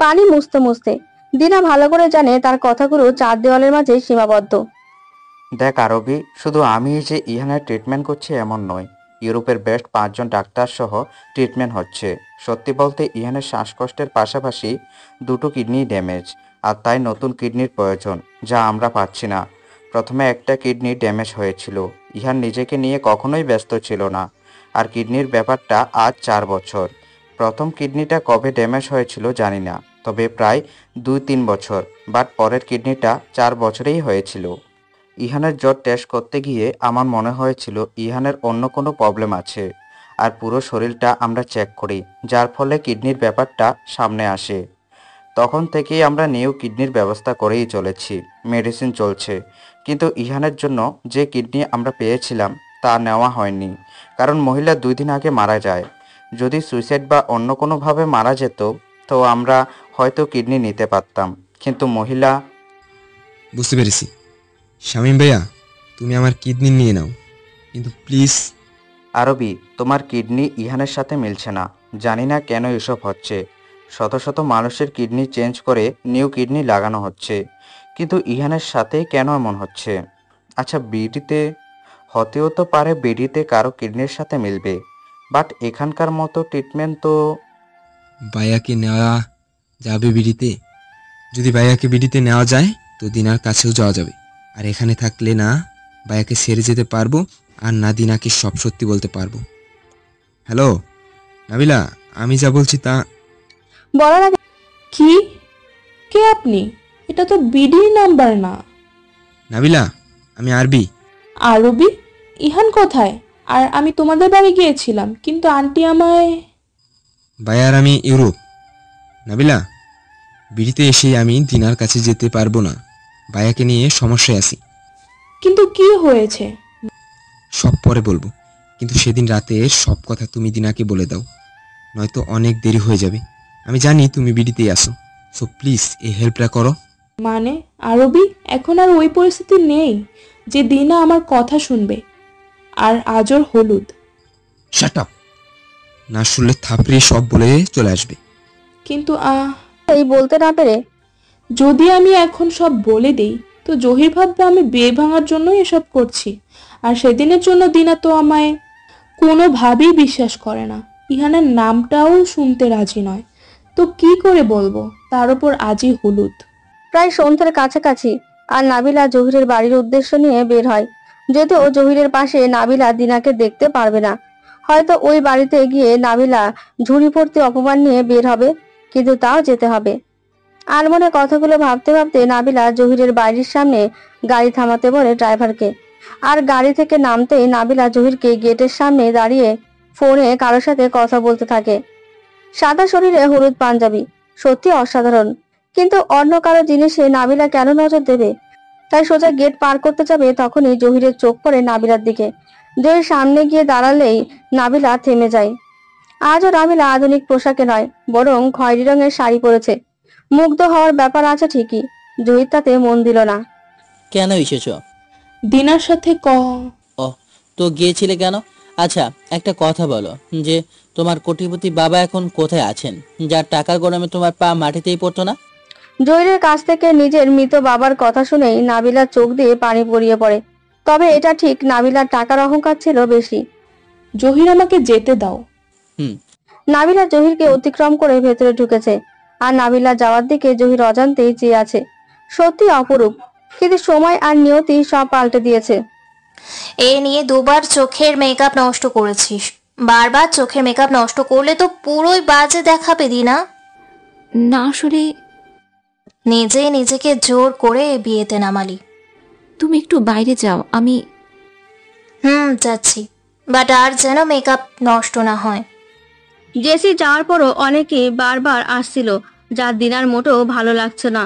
পানি মুছতে মুছতে দিনা ভালো করে জানে তার কথাগুলো 4 দেওয়ালের মাঝে সীমাবদ্ধ। দেখ আরবি, শুধু আমি যে ইহানের ট্রিটমেন্ট করছি এমন নয়, ইউরোপের বেস্ট 5 জন ডাক্তার সহ ট্রিটমেন্ট হচ্ছে। সত্যি বলতে ইহানের শ্বাসকষ্টের পাশাপাশি 2টো কিডনি ড্যামেজ, আর তাই নতুন কিডনির প্রয়োজন, যা আমরা পাচ্ছি না। প্রথমে একটা কিডনি ড্যামেজ হয়েছিল। ইহান নিজেকে নিয়ে কখনোই ব্যস্ত ছিল না। আর কিডনির ব্যাপারটা আজ 4 বছর। প্রথম কিডনিটা কবে ড্যামেজ হয়েছিল জানি না, তবে প্রায় 2-3 বছর। বাট পরের কিডনিটা 4 বছরেই হয়েছিল। ইহানের জ্বর টেস্ট করতে গিয়ে আমার মনে হয়েছিল ইহানের অন্য কোনো প্রবলেম আছে। আর পুরো শরীরটা আমরা চেক করি, যার ফলে কিডনির ব্যাপারটা সামনে আসে। তখন থেকেই আমরা নিউ কিডনির ব্যবস্থা করেই চলেছি, মেডিসিন চলছে। কিন্তু ইহানের জন্য যে কিডনি আমরা পেয়েছিলাম তা নেওয়া হয়নি, কারণ মহিলা 2 দিন আগে মারা যায়। যদি সুইসাইড বা অন্য কোনোভাবে মারা যেত তো আমরা হয়তো কিডনি নিতে পারতাম, কিন্তু মহিলা। বুঝতে পেরেছি। শামীম ভাইয়া, তুমি আমার কিডনি নিয়ে নাও, কিন্তু প্লিজ। আরবি, তোমার কিডনি ইহানের সাথে মিলছে না। জানি না কেন এসব হচ্ছে। শত শত মানুষের কিডনি চেঞ্জ করে নিউ কিডনি লাগানো হচ্ছে, কিন্তু ইহানের সাথে কেন এমন হচ্ছে? আচ্ছা, বিডিতে হতেও তো পারে, বিডিতে কারো কিডনির সাথে মিলবে, বাট এখানকার মতো ট্রিটমেন্ট তো। ভাইয়াকে নেওয়া যাবে বিডিতে? যদি ভাইয়াকে বিডিতে নেওয়া যায় তো দিনার কাছেও যাওয়া যাবে। আর এখানে থাকলে না ভাইয়াকে সেরে যেতে পারবো, আর না দিনাকে সব সত্যি বলতে পারবো। হ্যালো নাবিলা, আমি যা বলছি তা। বলার আগে কি? কে আপনি? এটা তো বিডি নাম্বার না। নাবিলা, আমি আরবি। আরবি? ইহান কোথায়? আর আমি তোমাদের বাড়ি গিয়েছিলাম, কিন্তু আন্টি আমায়। ভাইয়া আর আমি ইউরোপ। নাবিলা, বিডিতে এসে আমি দিনার কাছে যেতে পারবো না। ভাইয়াকে নিয়ে সমস্যায় আছি। কিন্তু কি হয়েছে? সব পরে বলবো, কিন্তু সেদিন রাতে সব কথা তুমি দিনাকে বলে দাও, নয়তো অনেক দেরি হয়ে যাবে। আমি জানি তুমি বিডিতেই আসো, সো প্লিজ এই হেল্পটা করো। মানে আরবি, এখন আর ওই পরিস্থিতি নেই যে দিনা আমার কথা শুনবে। আর আজর হলুদ। Shut up! না শুনলে থাপড়িয়ে সব বলে চলে আসবে। কিন্তু এই বলতে না পেরে, যদি আমি এখন সব বলে দেই তো জহির ভাববে আমি বিয়ে ভাঙার জন্যই এসব করছি। আর সেদিনের জন্য দিনা তো আমায় কোনোভাবেই বিশ্বাস করে না। ইহানের নামটাও শুনতে রাজি নয়। তো কি করে বলবো? তার উপর আজই হলুদ। প্রায় সন্ধ্যার কাছাকাছি আর নাবিলা জহিরের বাড়ির উদ্দেশ্য নিয়ে বের হয়। যদিও জহিরের পাশে নাবিলা দিনাকে দেখতে পারবে না। হয়তো ওই বাড়িতে গিয়ে নাবিলা ঝুড়ি ভর্তি অপমান নিয়ে বের হবে, কিন্তু তাও যেতে হবে। আর মনে কথাগুলো ভাবতে ভাবতে নাবিলা জহিরের বাড়ির সামনে গাড়ি থামাতে বলে ড্রাইভারকে। আর গাড়ি থেকে নামতেই নাবিলা জহিরকে গেটের সামনে দাঁড়িয়ে ফোনে কারোর সাথে কথা বলতে থাকে। সাদা শরীরে হলুদ পাঞ্জাবি, সত্যি অসাধারণ। কিন্তু অন্য কারো জিনিসে নাবিলা কেন নজর দেবে? তাই সোজা গেট পার করতে যাবে, তখনই জহিরের চোখ পড়ে নাবিলার দিকে। জহির সামনে গিয়ে দাঁড়ালেই নাবিলা থেমে যায়। আজও নাবিলা আধুনিক পোশাকে নয়, বরং খয়েরি রঙের শাড়ি পরেছে। মুগ্ধ হওয়ার ব্যাপার আছে ঠিকই, জহির তাতে মন দিল না। কেন এসেছো? দিনার সাথে ও, তো গিয়েছিলে কেন? আচ্ছা, একটা কথা বলো, যে তোমার কোটিপতি বাবা এখন কোথায় আছেন, যার টাকার গরমে তোমার পা মাটিতেই পড়তো না? জহিরের কাছ থেকে নিজের মৃত বাবার কথা শুনেই নাবিলার চোখ দিয়ে পানি গড়িয়ে পড়ে। তবে এটা ঠিক, নাবিলার টাকার অহংকার ছিল বেশি। জহির, আমাকে যেতে দাও। নাবিলা জহিরকে অতিক্রম করে ভেতরে ঢুকেছে, আর নাবিলা যাওয়ার দিকে জহির অজান্তেই চেয়ে আছে। সত্যি অপরূপ, কিন্তু সময় আর নিয়তি সব পাল্টে দিয়েছে। এ নিয়ে দুবার চোখের মেকআপ নষ্ট করেছিস, বারবার চোখের মেকআপ নষ্ট করলে তো পুরোই বাজে দেখাবে দিনা। না আসলে নিজে নিজেকে জোর করে বিয়েতে নামালি। তুমি একটু বাইরে যাও, আমি যাচ্ছি, বাট আর যেন মেকআপ নষ্ট না হয়। জেসি যাওয়ার পরও অনেকে বারবার আসছিল, যা দিনার মোটেও ভালো লাগছে না।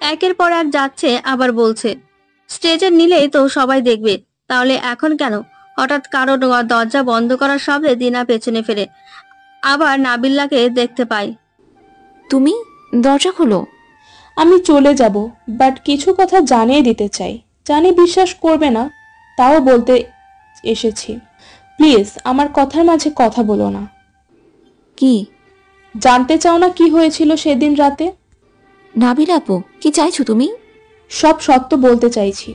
একের পর এক যাচ্ছে, আবার বলছে স্টেজের নিলেই তো সবাই দেখবে, তাহলে এখন কেন? হঠাৎ কারো দরজা বন্ধ করার শব্দে দিনা পেছনে ফেরে, আবার নাবিল্লাকে দেখতে পায়। তুমি দরজা খোলো। আমি চলে যাব, বাট কিছু কথা জানিয়ে দিতে চাই। জানি বিশ্বাস করবে না, তাও বলতে এসেছি। প্লিজ আমার কথার মাঝে কথা বলো না। কি জানতে চাও না কি হয়েছিল সেদিন রাতে? নাবিলা আপু, কি চাইছো তুমি? সব সত্য বলতে চাইছি।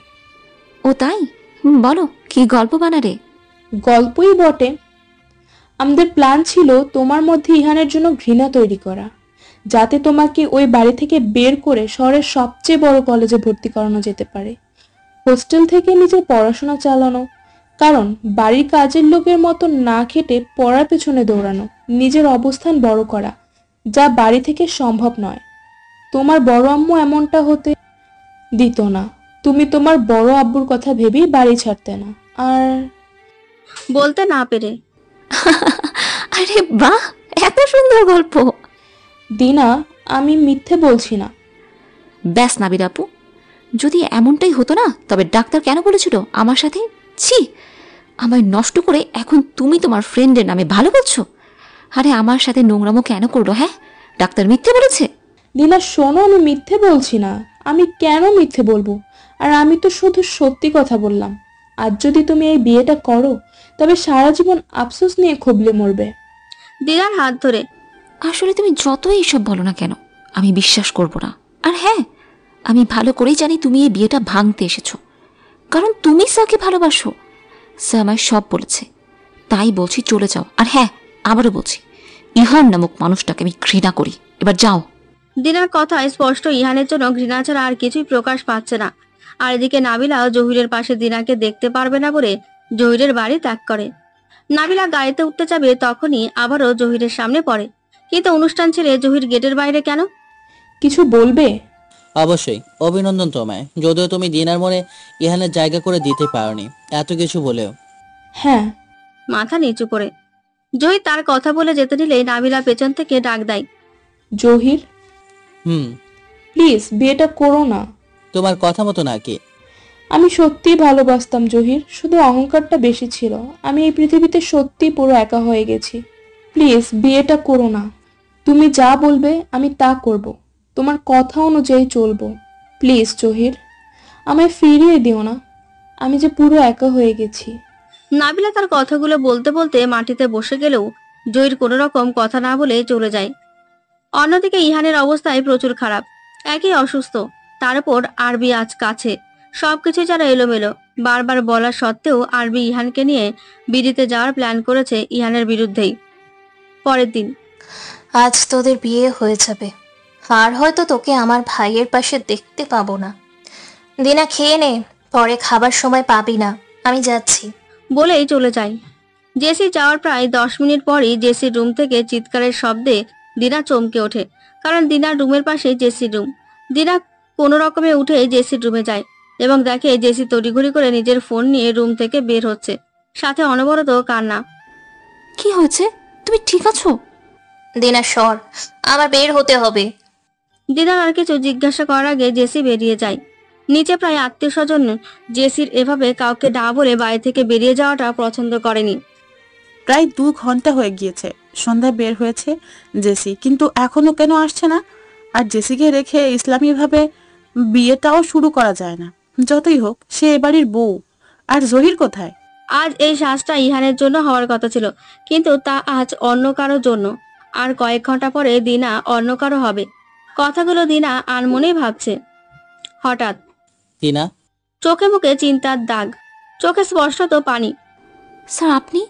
ও তাই? বলো, কি গল্প বানারে? গল্পই বটে। আমাদের প্ল্যান ছিল তোমার মধ্যে ইহানের জন্য ঘৃণা তৈরি করা, যাতে তোমাকে ওই বাড়ি থেকে বের করে শহরের সবচেয়ে বড় কলেজে ভর্তি করানো যেতে পারে, হোস্টেল থেকে নিজের পড়াশোনা চালানো। কারণ বাড়ির কাজের লোকের মতো না খেটে পড়ার পেছনে দৌড়ানো, নিজের অবস্থান বড় করা, যা বাড়ি থেকে সম্ভব নয়। তোমার বড় আম্মু এমনটা হতে দিত না। তুমি তোমার বড় আব্বুর কথা ভেবেই বাড়ি ছাড়তে না। আর বলতে না পেরে আরে বাহ, এত সুন্দর গল্প। দিনা, আমি মিথ্যে বলছি না। ব্যাস নাবিলা আপু, যদি এমনটাই হতো না, তবে ডাক্তার কেন বলেছিল আমার সাথে? ছি, আমায় নষ্ট করে এখন তুমি তোমার ফ্রেন্ডের নামে ভালো বলছো। আরে আমার সাথে নোংরামো কেন করলো? হ্যাঁ, ডাক্তার মিথ্যে বলেছে? দিনা শোনো, আমি মিথ্যে বলছি না। আমি কেন মিথ্যে বলবো? আর আমি তো শুধু সত্যি কথা বললাম। আর যদি তুমি এই বিয়েটা করো, তবে সারা জীবন আফসোস নিয়ে খুবলে মরবে। দিনার হাত ধরে, আসলে তুমি যতই এসব বলো না কেন, আমি বিশ্বাস করব না। আর হ্যাঁ, আমি ভালো করেই জানি তুমি এই বিয়েটা ভাঙতে এসেছো, কারণ তুমি স্যারকে ভালোবাসো। স্যার আমায় সব বলেছে, তাই বলছি চলে যাও। আর হ্যাঁ, আবারও বলছি, ইহান নামক মানুষটাকে আমি ঘৃণা করি। এবার যাও। দিনার কথায় স্পষ্ট ইহানের জন্য ঘৃণা ছাড়া আর কিছুই প্রকাশ পাচ্ছে না। আর এদিকে নাবিলাও জহিরের পাশে দিনাকে দেখতে পারবে না বলে জহিরের বাড়ি ত্যাগ করে। নাবিলা গাড়িতে উঠতে যাবে, তখনই আবারও জহিরের সামনে পড়ে। কিন্তু অনুষ্ঠান ছেড়ে জহির গেটের বাইরে কেন? কিছু বলবে? অবশ্যই, অভিনন্দন তোমায়, যদিও তুমি দিনার মনে ইহানের জায়গা করে দিতে পারোনি, এত কিছু বলেও। হ্যাঁ। মাথা নিচু করে জহির তার কথা বলে যেতে নিলে নাবিলা পেছন থেকে ডাক দেয়, জহির প্লিজ বিয়েটা করো না। তোমার কথা মতো নাকি? আমি সত্যিই ভালোবাসতাম জহির, শুধু অহংকারটা বেশি ছিল। আমি এই পৃথিবীতে সত্যি পুরো একা হয়ে গেছি। প্লিজ বিয়েটা করো না। তুমি যা বলবে আমি তা করব, তোমার কথা অনুযায়ী চলবো। প্লিজ জহির, আমায় ফিরিয়ে দিও না। আমি যে পুরো একা হয়ে গেছি। নাবিলা তার কথাগুলো বলতে বলতে মাটিতে বসে গেলেও জহির কোনো রকম কথা না বলে চলে যায়। অন্যদিকে ইহানের অবস্থায় প্রচুর খারাপ, একই অসুস্থ, তার উপর আরবি আজ কাছে, সবকিছু যেন এলোমেলো। বারবার বলা সত্ত্বেও আরবি ইহানকে নিয়ে বিড়িতে যাওয়ার প্ল্যান করেছে ইহানের বিরুদ্ধেই। পরের দিন, আজ তোদের বিয়ে হয়ে যাবে, আর হয়তো তোকে আমার ভাইয়ের পাশে দেখতে পাবো না। দিনা খেয়ে নে, পরে খাবার সময় পাবি না, আমি যাচ্ছি বলেই চলে যায়। জেসি যাওয়ার প্রায় 10 মিনিট পরই জেসির রুম থেকে চিৎকারের শব্দে দিনা চমকে ওঠে, কারণ দিনার রুমের পাশে জেসির রুম। দিনা কোনো রকমে উঠে জেসির রুমে যায় এবং দেখে জেসি তড়িঘড়ি করে নিজের ফোন নিয়ে রুম থেকে বের হচ্ছে, সাথে অনবরত কান্না। কি হয়েছে? তুমি ঠিক আছো? দিনা সর, আমার বের হতে হবে। দিনার আর কিছু জিজ্ঞাসা করার আগে জেসি বেরিয়ে যায়। নিচে প্রায় আত্মীয় স্বজন জেসির এভাবে কাউকে না বলে বাড়ি থেকে বেরিয়ে যাওয়াটা পছন্দ করেনি। প্রায় 2 ঘন্টা হয়ে গিয়েছে সন্ধ্যায় বের হয়েছে জেসি, কিন্তু এখনো কেন আসছে না? আর জেসিকে রেখে ইসলামীভাবে বিয়েটাও শুরু করা যায় না। যতই হোক সে এবাড়ির বউ। আর জহির কোথায়? আজ এই সাজটা ইহানের জন্য হওয়ার কথা ছিল, কিন্তু তা আজ অন্য কারোর জন্য। আর কয়েক ঘন্টা পরে দিনা অন্য কারো হবে। কথাগুলো দিনা আনমনেই ভাবছে। হঠাৎ টিনা, চোখে মুখে চিন্তার দাগ, চোখে স্পষ্টত পানি। স্যার আপনি,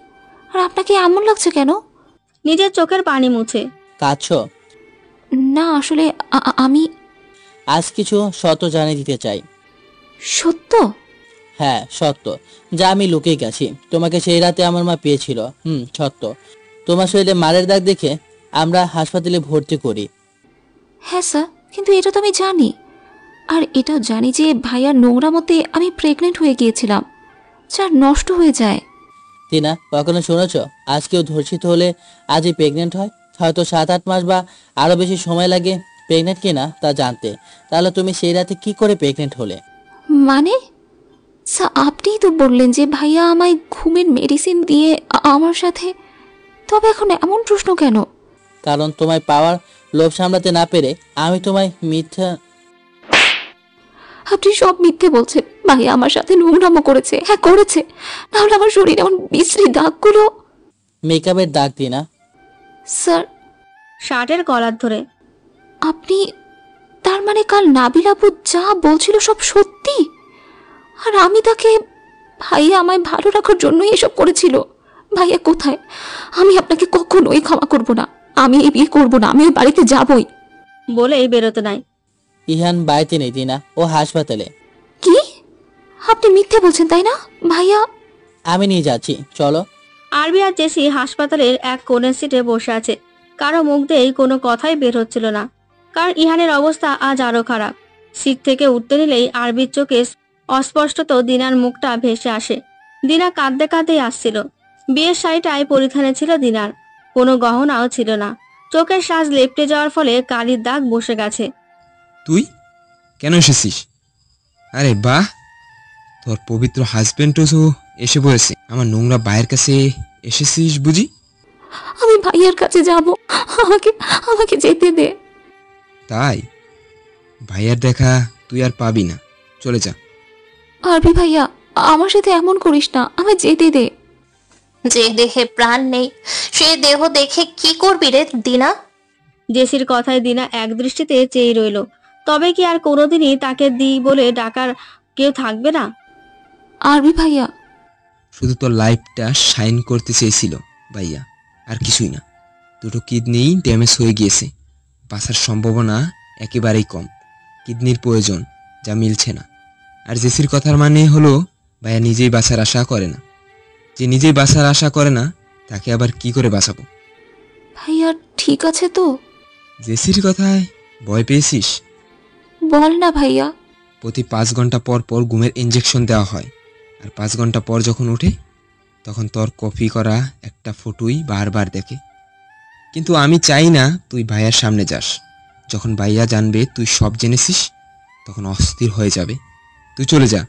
আর আপনাকে এমন লাগছে কেন? নিজের চোখের পানি মুছে। কাঁদছো? না আসলে আমি আজ কিছু সত্য জানিয়ে দিতে চাই। সত্য? হ্যাঁ সত্য, যা আমি লুকিয়ে গেছি। তোমাকে সেই রাতে আমার মা পেয়েছিল। সত্য। তোমার শরীরে মারের দাগ দেখে আমরা হাসপাতালে ভর্তি করি। হ্যাঁ স্যার, কিন্তু এটা তো আমি জানি। আর এটাও জানি যে ভাইয়ার নোংরা মতে আমি প্রেগনেন্ট হয়ে গিয়েছিলাম, যার নষ্ট হয়ে যায়। টিনা, কখনো শুনেছ আজ কেউ ধর্ষিত হলে আজই প্রেগনেন্ট হয়? হয়তো 7-8 মাস বা আরো বেশি সময় লাগে প্রেগনেন্ট কিনা তা জানতে। তাহলে তুমি সেই রাতে কি করে প্রেগনেন্ট হলে? মানে স্যার আপনিই তো বললেন যে ভাইয়া আমায় ঘুমের মেডিসিন দিয়ে আমার সাথে, তবে এখন এমন প্রশ্ন কেন? কারণ তোমায় পাওয়ার লোভ সামলাতে না পেরে আমি তোমায় মিথ্যা। আপনি সব মিথ্যে বলছেন। ভাইয়া আমার সাথে নোংরামো করেছে। হ্যাঁ করেছে, তাহলে আমার শরীরে এমন বিশ্রী দাগগুলো। মেকআপের দাগ টিনা। স্যার, শার্টের কলার ধরে। আপনি তার মানে কাল নাবিল আপু যা বলছিল সব সত্যি? আর আমি তাকে, ভাইয়া আমায় ভালো রাখার জন্যই এসব করেছিল। ভাইয়া কোথায়? আমি আপনাকে কখনোই ক্ষমা করব না। আমি এই বিয়ে করবো না, আমি ওই বাড়িতে যাবই। বলেই বেরোতে নাই। ইহান বাড়িতে নেই টিনা, ও হাসপাতালে। কি? আপনি মিথ্যে বলছেন তাই না? ভাইয়া আমি নিয়ে যাচ্ছি, চলো। আরবি আর জেসি হাসপাতালের এক কোণের সিটে বসে আছে। কারো মুখ দিয়েই কোনো কথাই বের হচ্ছিল না, কারণ ইহানের অবস্থা আজ আরো খারাপ। সিট থেকে উঠতে নিলেই আরবির চোখে অস্পষ্টত দিনার মুখটা ভেসে আসে। দিনা কাঁদতে কাঁদতেই আসছিল। বিয়ের শাড়িটাই পরিধানে ছিল দিনার, কোনো গহনাও ছিল না। চোখের সাজ লেপটে যাওয়ার ফলে কালির দাগ বসে গেছে। তুই কেন এসেছিস? আরে বাহ, তোর পবিত্র হাজবেন্ডও তো এসে পড়েছে। আমার নোংরা ভাইয়ের কাছে এসেছিস বুঝি? আমি ভাইয়ার কাছে যাব, আমাকে আমাকে যেতে দে। তাই? ভাইয়ার দেখা তুই আর পাবি না, চলে যা। আরবি ভাইয়া আমার সাথে এমন করিস না, আমায় যেতে দে। যে দেহে প্রাণ নেই সে দেহ দেখে কি করবি রে দিনা? জেসির কথায় দিনা এক দৃষ্টিতে চেয়ে রইল। তবে কি আর কোনোদিনই তাকে দি বলে ডাকার কেউ থাকবে না? আরবি ভাইয়া শুধু তোর লাইফটা শাইন করতে চেয়েছিল ভাইয়া, আর কিছুই না। দুটো কিডনিই ড্যামেজ হয়ে গিয়েছে, বাঁচার সম্ভাবনা একেবারেই কম। কিডনির প্রয়োজন, যা মিলছে না। আর জেসির কথার মানে হলো ভাইয়া নিজেই বাঁচার আশা করে না। যে নিজেই বাঁচার আশা করে না তাকে আবার কি করে বাঁচাবো? ভাইয়া ঠিক আছে তো? জেসির কথায় ভয় পেয়েছিস? বল না ভাইয়া। প্রতি 5 ঘন্টা পর পর ঘুমের ইঞ্জেকশন দেওয়া হয়, আর 5 ঘন্টা পর যখন ওঠে তখন তোর কপি করা একটা ফটোই বারবার দেখে। কিন্তু আমি চাই না তুই ভাইয়ার সামনে যাস। যখন ভাইয়া জানবে তুই সব জেনেছিস তখন অস্থির হয়ে যাবে। তুই চলে যা,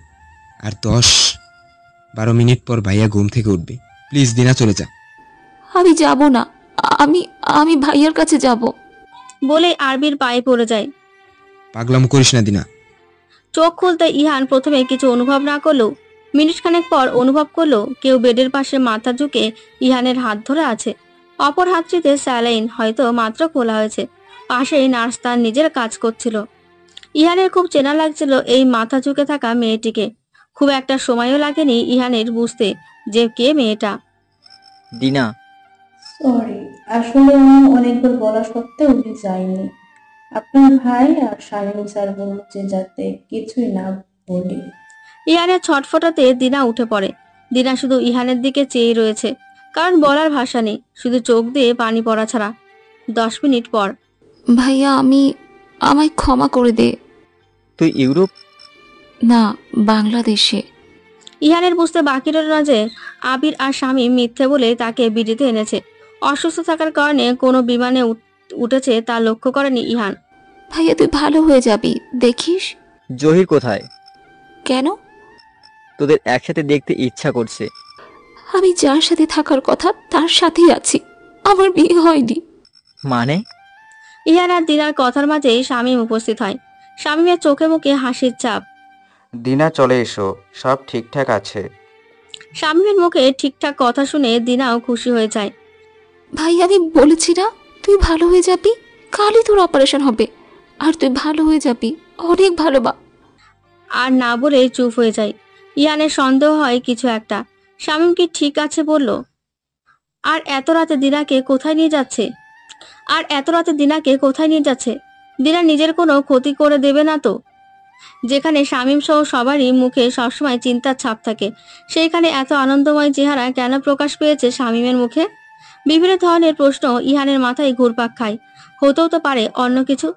আর 10-12 মিনিট পর ভাইয়া ঘুম থেকে উঠবে। প্লিজ দিনা, চলে যা। আমি যাব না, আমি আমি ভাইয়ার কাছে যাব। বলে আরবির পায়ে পড়ে যায়। পাগলামো করিস না দিনা। চোখ খুলতে ইহান প্রথমে কিছু অনুভব না করলেও মিনিটখানেক পর অনুভব করলো কেউ বেডের পাশে মাথা ঝুঁকে ইহানের হাত ধরে আছে। অপর হাতটিতে স্যালাইন হয়তো মাত্র খোলা হয়েছে। পাশেই নার্স তার নিজের কাজ করছিল। ইহানের খুব চেনা লাগছিল এই মাথা ঝুঁকে থাকা মেয়েটিকে। খুব একটা সময়ও লাগেনি ইহানের বুঝতে যে কে মেয়েটা। দিনা, সরি, আসলে আমি অনেকবার বলা সত্ত্বেও উঠে যাইনি। আপনার ভাই আর শালীন স্যার বলল যে যাতে কিছুই না বলি। ইহানের ছটফটাতে দিনা উঠে পড়ে। দিনা শুধু ইহানের দিকে চেয়ে রয়েছে, কারণ বলার ভাষা নেই, শুধু চোখ দিয়ে পানি পড়া ছাড়া। 10 মিনিট পর। ভাইয়া আমায় ক্ষমা করে দে। তুই ইউরোপ? না, বাংলাদেশে। ইহানের বুঝতে বাকি রইল না যে আবির আর স্বামী মিথ্যে বলে তাকে বিডিতে এনেছে। অসুস্থ থাকার কারণে কোনো বিমানে উঠেছে তা লক্ষ্য করেনি ইহান। ভাইয়া তুই ভালো হয়ে যাবি, দেখিস। জহির কোথায়? কেন? তোদের একসাথে দেখতে ইচ্ছা করছে। আমি যার সাথে থাকার কথা তার সাথেই আছি, আমার বিয়ে হয়নি। মানে? ইহান আর দিনার কথার মাঝেই শামীম উপস্থিত হয়। শামীমের চোখে মুখে হাসির চাপ। দিনা চলে এসো, সব ঠিকঠাক আছে। শামীমের মুখে ঠিকঠাক কথা শুনে দিনাও খুশি হয়ে যায়। ভাই আমি বলেছি না তুই ভালো হয়ে যাবি, কালই তোর অপারেশন হবে। আর তুই ভালো হয়ে যাবি, অনেক ভালো আর না বলে চুপ হয়ে যায়। ইহানের সন্দেহ হয় কিছু একটা। শামীম কি ঠিক আছে বলল? আর এত রাতে দিনাকে কোথায় নিয়ে যাচ্ছে? দিনা নিজের কোনো ক্ষতি করে দেবে না তো? যেখানে শামীম সহ সবারই মুখে সবসময় চিন্তার ছাপ থাকে, সেইখানে এত আনন্দময় চেহারা কেন প্রকাশ পেয়েছে শামীমের মুখে? বিভিন্ন ধরনের প্রশ্ন ইহানের মাথায় ঘুরপাক খায়। হতেও তো পারে অন্য কিছু,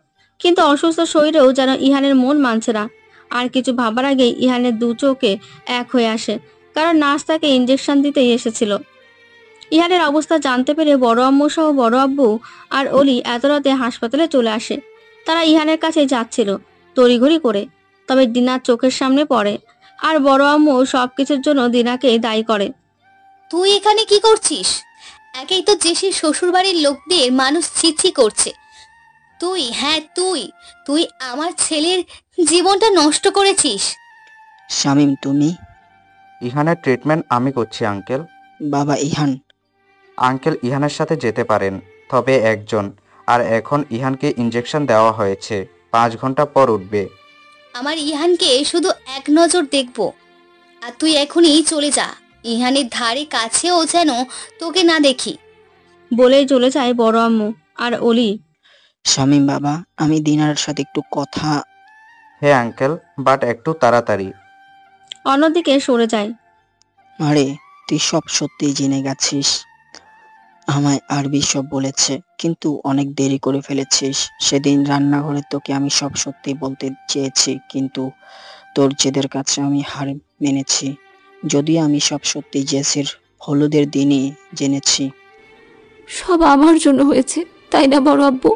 কিন্তু অসুস্থ শরীরেও যেন ইহানের মন মানছে না। আর কিছু ভাবার আগেই ইহানের দু চোখে এক হয়ে আসে, কারণ নার্স তাকে ইঞ্জেকশন দিতেই এসেছিল। ইহানের অবস্থা জানতে পেরে বড় আম্মু সহ বড় আব্বু আর অলি এত রাতে হাসপাতালে চলে আসে। তারা ইহানের কাছে যাচ্ছিল তড়িঘড়ি করে, তবে দিনার চোখের সামনে পড়ে আর বড় আম্মু সবকিছুর জন্য দিনাকে দায়ী করে। তুই এখানে কি করছিস? একেই তো জেসির শ্বশুর বাড়ির লোকদের মানুষ ছিছি করছে। তুই আমার ছেলের জীবনটা নষ্ট করেছিস। শামীম, তুমি? ইহানের ট্রিটমেন্ট আমি করছি আঙ্কেল। বাবা ইহান? আঙ্কেল ইহানের সাথে যেতে পারেন, তবে একজন। আর এখন ইহানকে ইঞ্জেকশন দেওয়া হয়েছে, 5 ঘন্টা পর উঠবে। আমার ইহানকে শুধু এক নজর দেখব, আর তুই এখনই চলে যা। ইহানের ধারে কাছেও যেন তোকে না দেখি। বলেই চলে যায় বড় আম্মু আর অলি। শামীম বাবা, আমি দিনার সাথে একটু কথা। হ্যাঁ আঙ্কেল, বাট একটু তাড়াতাড়ি। অন্যদিকে সরে যায়। আরে তুই সব সত্যি জেনে গেছিস? আমায় আরবি সব বলেছে, কিন্তু অনেক দেরি করে ফেলেছিস। সেদিন রান্নাঘরে তোকে আমি সব সত্যি বলতে চেয়েছি, কিন্তু তোর জেদের কাছে আমি হার মেনেছি। যদিও আমি সব সত্যি জেসির হলুদের দিনই জেনেছি। সব আমার জন্য হয়েছে, তাই না বড় আব্বু?